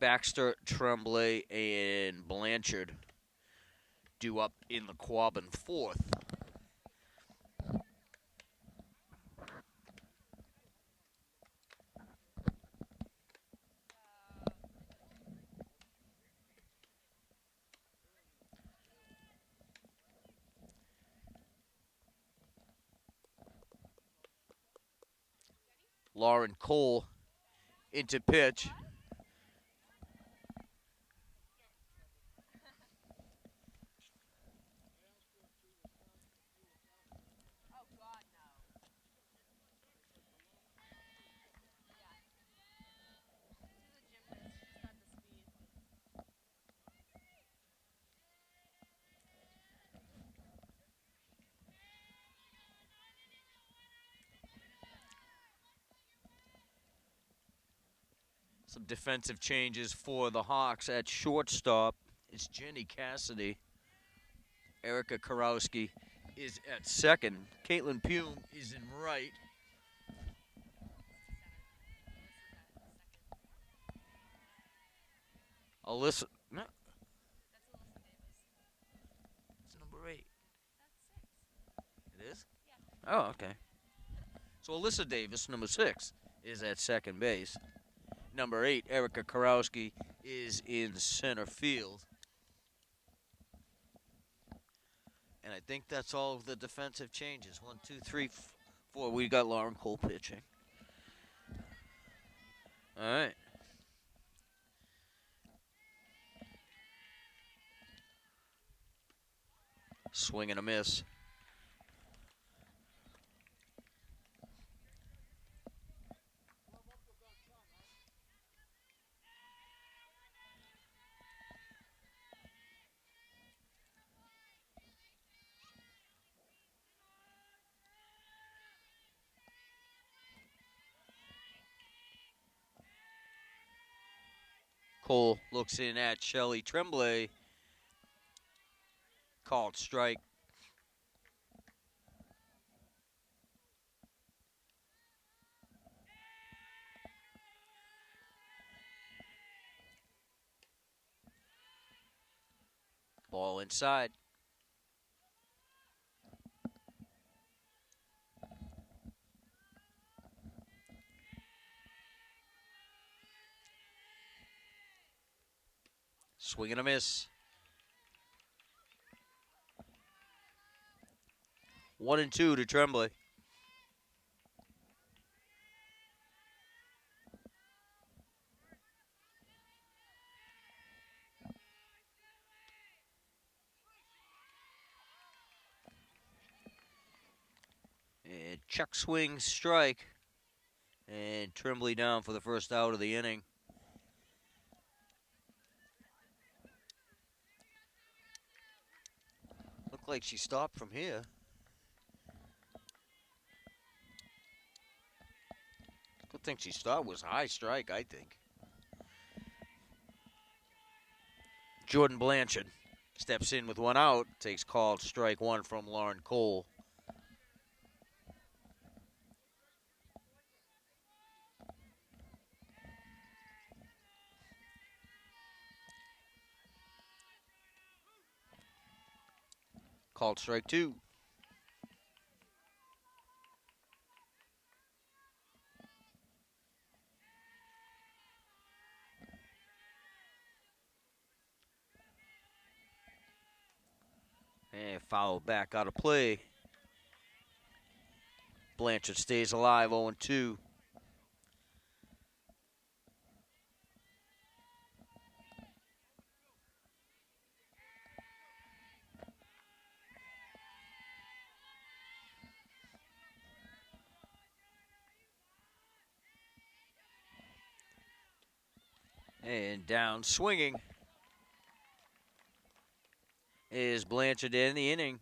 Baxter, Tremblay, and Blanchard due up in the Quabbin fourth. Lauren Cole into pitch. Some defensive changes for the Hawks at shortstop. It's Jenny Cassidy. Erica Karowski is at second. Caitlin Pume is in right. Alyssa, no. It's number 8. It is? Yeah. Oh, okay. So Alyssa Davis, number 6, is at second base. Number 8, Erica Karowski, is in center field. And I think that's all of the defensive changes. 1, 2, 3, 4. We got Lauren Cole pitching. All right. Swing and a miss. Cole looks in at Shelly Tremblay. Called strike. Ball inside. Swing and a miss. 1-2 to Tremblay. And check swing strike. And Tremblay down for the first out of the inning. Looked
like she stopped from here. Good thing she stopped was high strike, I think. Jordan Blanchard steps in with one out, takes called strike one from Lauren Cole. Called strike two. And foul back out of play. Blanchard stays alive, 0-2. And down swinging is Blanchard in the inning.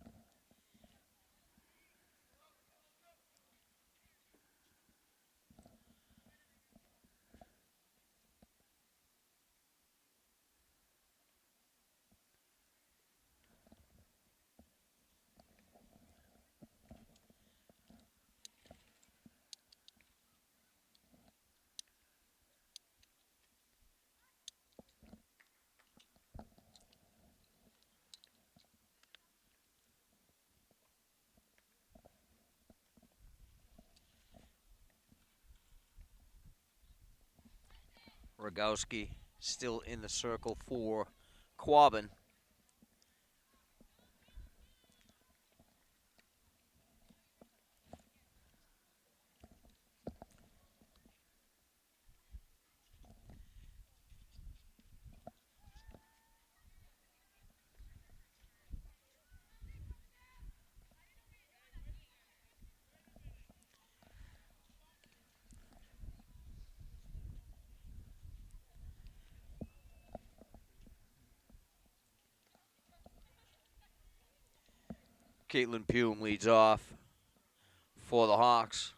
Rogowski still in the circle for Quabbin. Caitlin Pume leads off for the Hawks.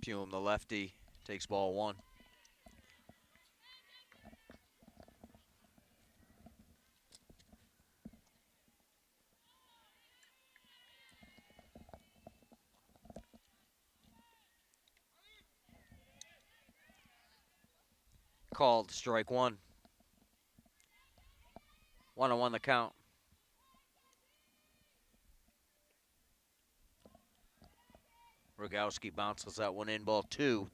Pume, the lefty, takes ball one. Called strike one. 1-1 the count. Rogowski bounces that one in, ball two.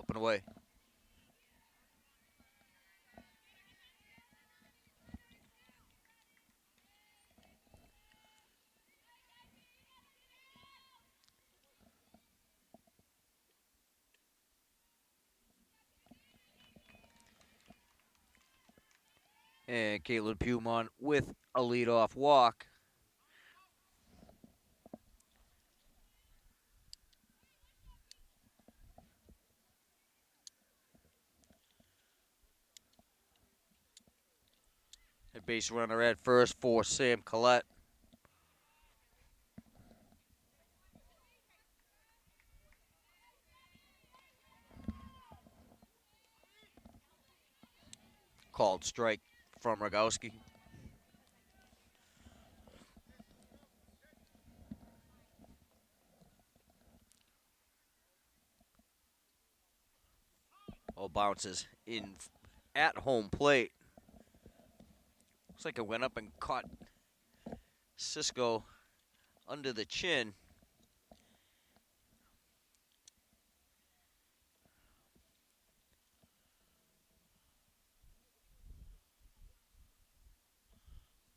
Up and away. And Caitlin Pume on with a leadoff walk. A base runner at first for Sam Collette. Called strike from Rogowski. All bounces in at home plate. Looks like it went up and caught Cisco under the chin.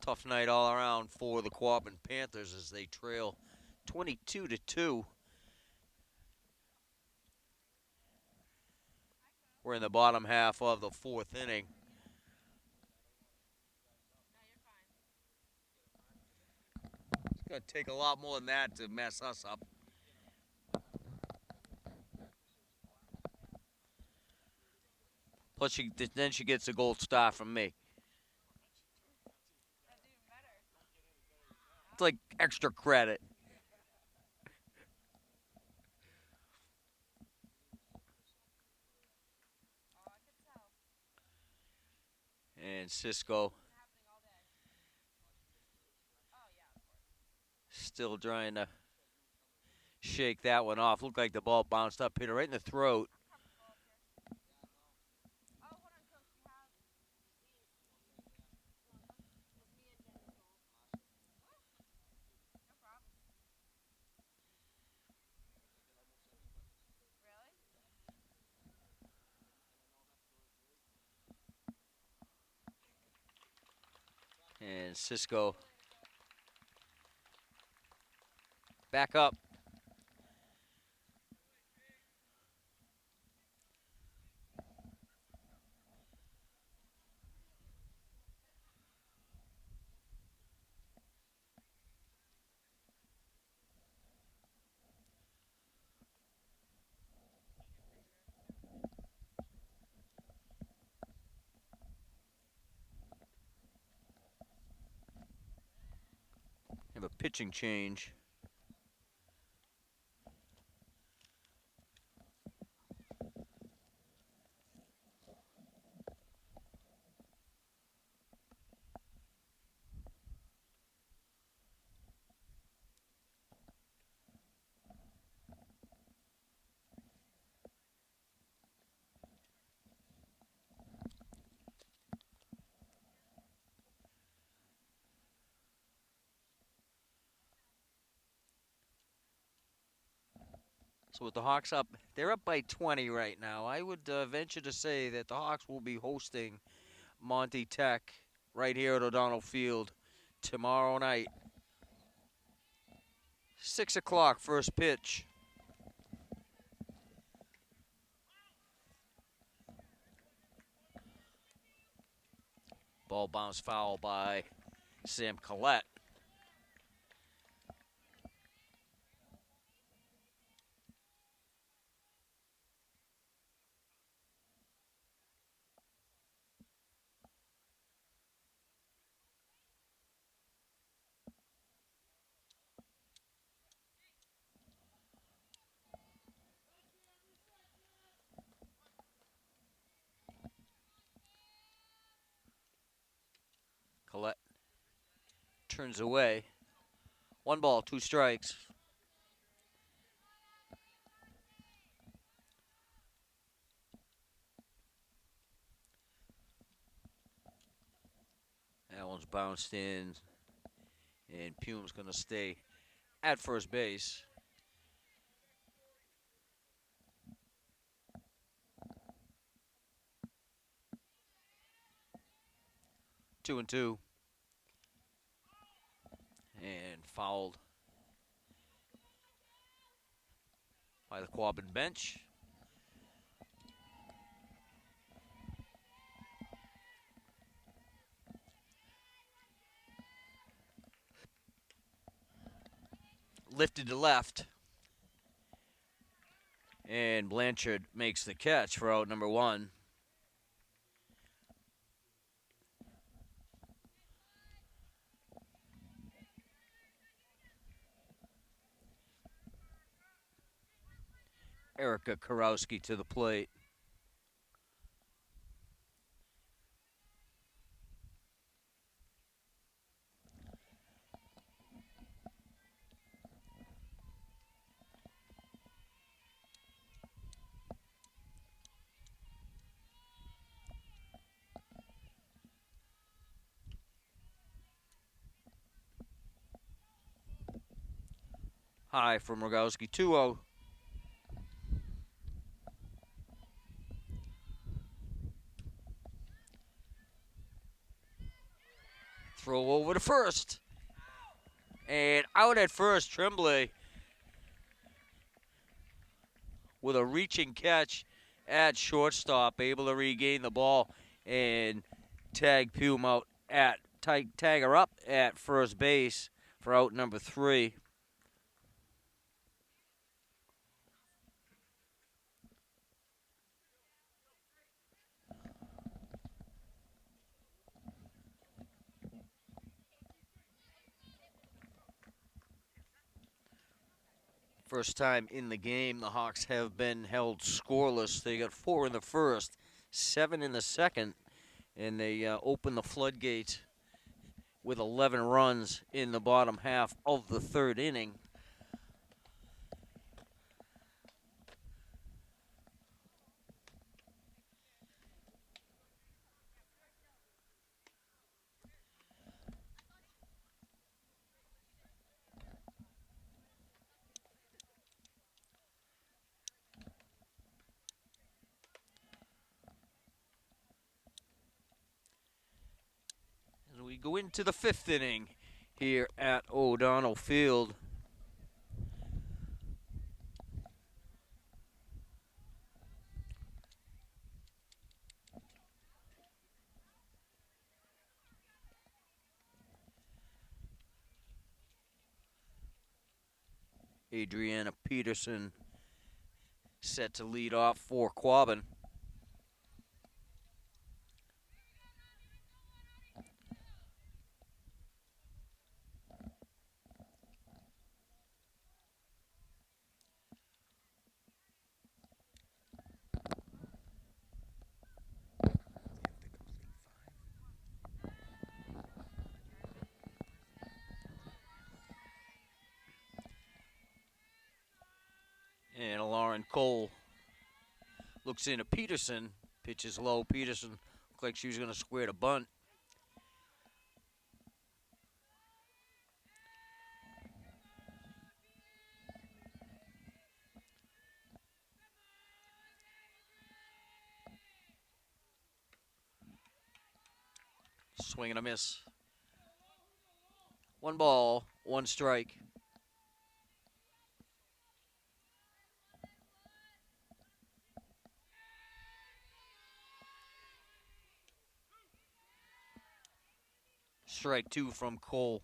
Tough night all around for the Quabbin Panthers as they trail 22-2. We're in the bottom half of the fourth inning. It's going to take a lot more than that to mess us up. Plus, then she gets a gold star from me. It's like extra credit. And Cisco still trying to shake that one off. Looked like the ball bounced up, hit her right in the throat. And Cisco back up. Have a pitching change. So with the Hawks up, they're up by 20 right now. I would venture to say that the Hawks will be hosting Monty Tech right here at O'Donnell Field tomorrow night. 6 o'clock, first pitch. Ball bounced foul by Sam Collette. Collette turns away. 1 ball, 2 strikes. That one's bounced in, and Pume's going to stay at first base. 2-2. And fouled by the Quabbin bench. Lifted to left. And Blanchard makes the catch for out number 1. Erica Karowski to the plate. High from Rogowski, 2-0. Throw over to first. And out at first, Tremblay with a reaching catch at shortstop, able to regain the ball and tag Pume out at tag her up at first base for out number 3. First time in the game, the Hawks have been held scoreless. They got 4 in the first, 7 in the second, and they opened the floodgates with 11 runs in the bottom half of the third inning. As we go into the 5th inning here at O'Donnell Field. Adriana Peterson set to lead off for Quabbin. And Lauren Cole looks into Peterson, pitches low. Peterson looked like she was going to square the bunt. Swing and a miss. 1 ball, 1 strike. Strike 2 from Cole.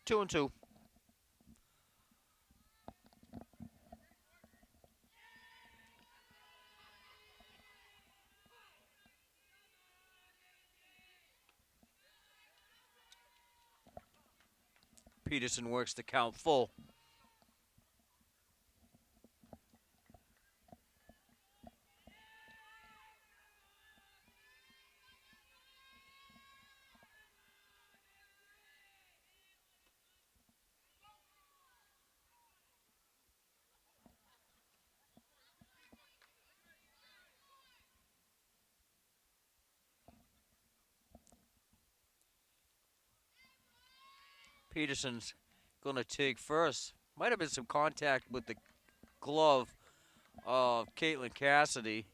Two and two. Peterson works the count full. Peterson's going to take first. Might have been some contact with the glove of Caitlin Cassidy.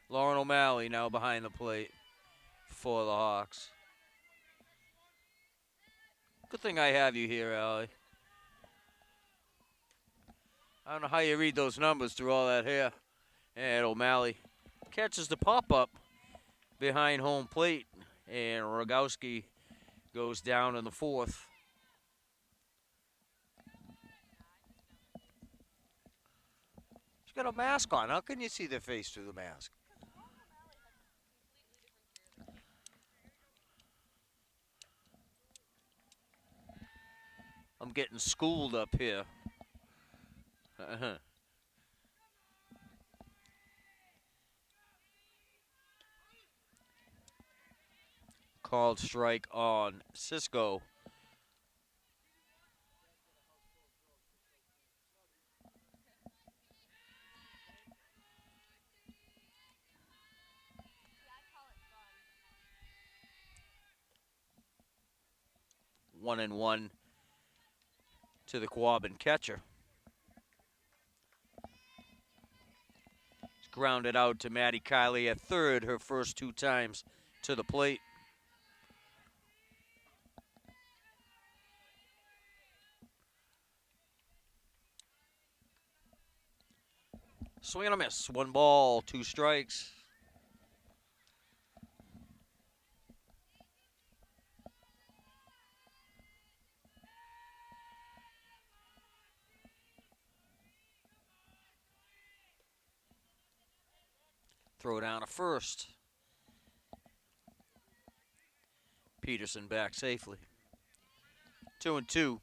Lauren O'Malley now behind the plate for the Hawks. Good thing I have you here, Allie. I don't know how you read those numbers through all that hair. And O'Malley catches the pop-up behind home plate. And Rogowski goes down in the 4th. She's got a mask on. How can you see their face through the mask? I'm getting schooled up here. Called strike on Cisco. 1-1 to the Quabbin catcher. It's grounded out to Maddie Kiley at third, her first 2 times to the plate. Swing and a miss. 1 ball, 2 strikes. Throw down to first. Peterson back safely. 2-2.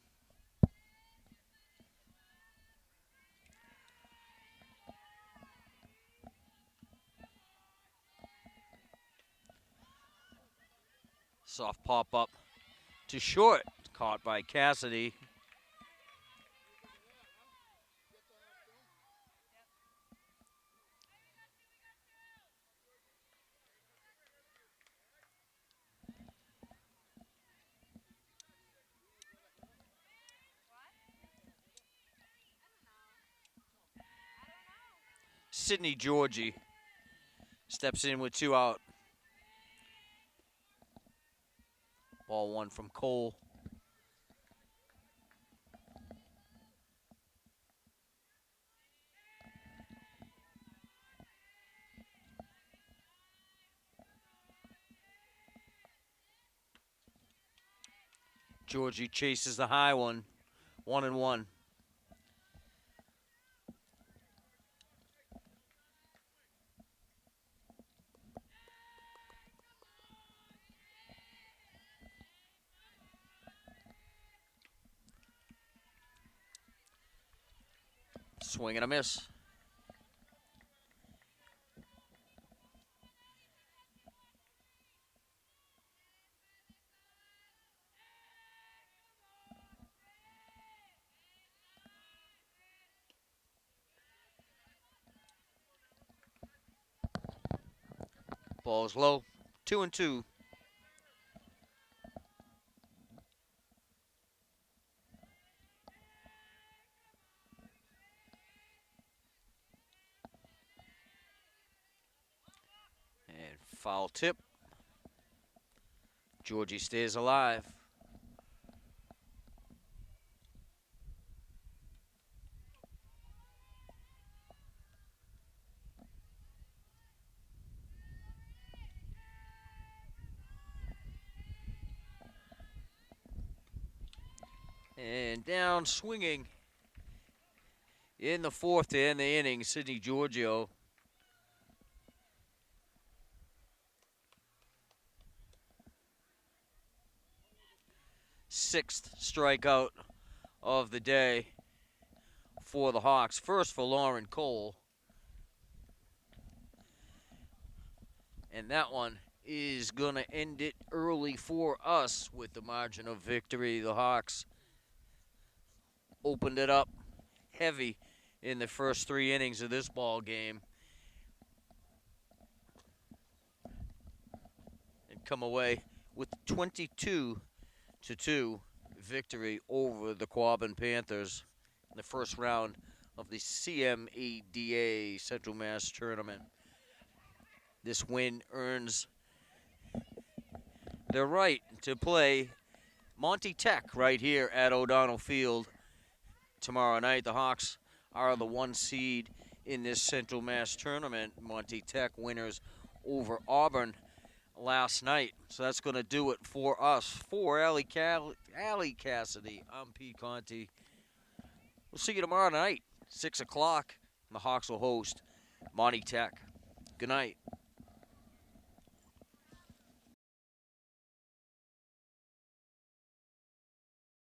Soft pop up to short. Caught by Cassidy. Sydney Georgie steps in with 2 out. Ball 1 from Cole. Georgie chases the high one. 1-1. Swing and a miss. Ball's low. 2-2. And foul tip. Georgie stays alive. And down swinging in the 4th to end the inning, Sidney Giorgio. Sixth strikeout of the day for the Hawks. First for Lauren Cole. And that one is going to end it early for us with the margin of victory. The Hawks opened it up heavy in the first 3 innings of this ball game and come away with 22-2 victory over the Quabbin Panthers in the first round of the CMADA Central Mass Tournament. This win earns their right to play Monty Tech right here at O'Donnell Field tomorrow night. The Hawks are the 1 seed in this Central Mass Tournament. Monty Tech winners over Auburn last night. So that's going to do it for us. For Allie Cassidy, I'm Pete Conti. We'll see you tomorrow night, 6 o'clock. The Hawks will host Monty Tech. Good night.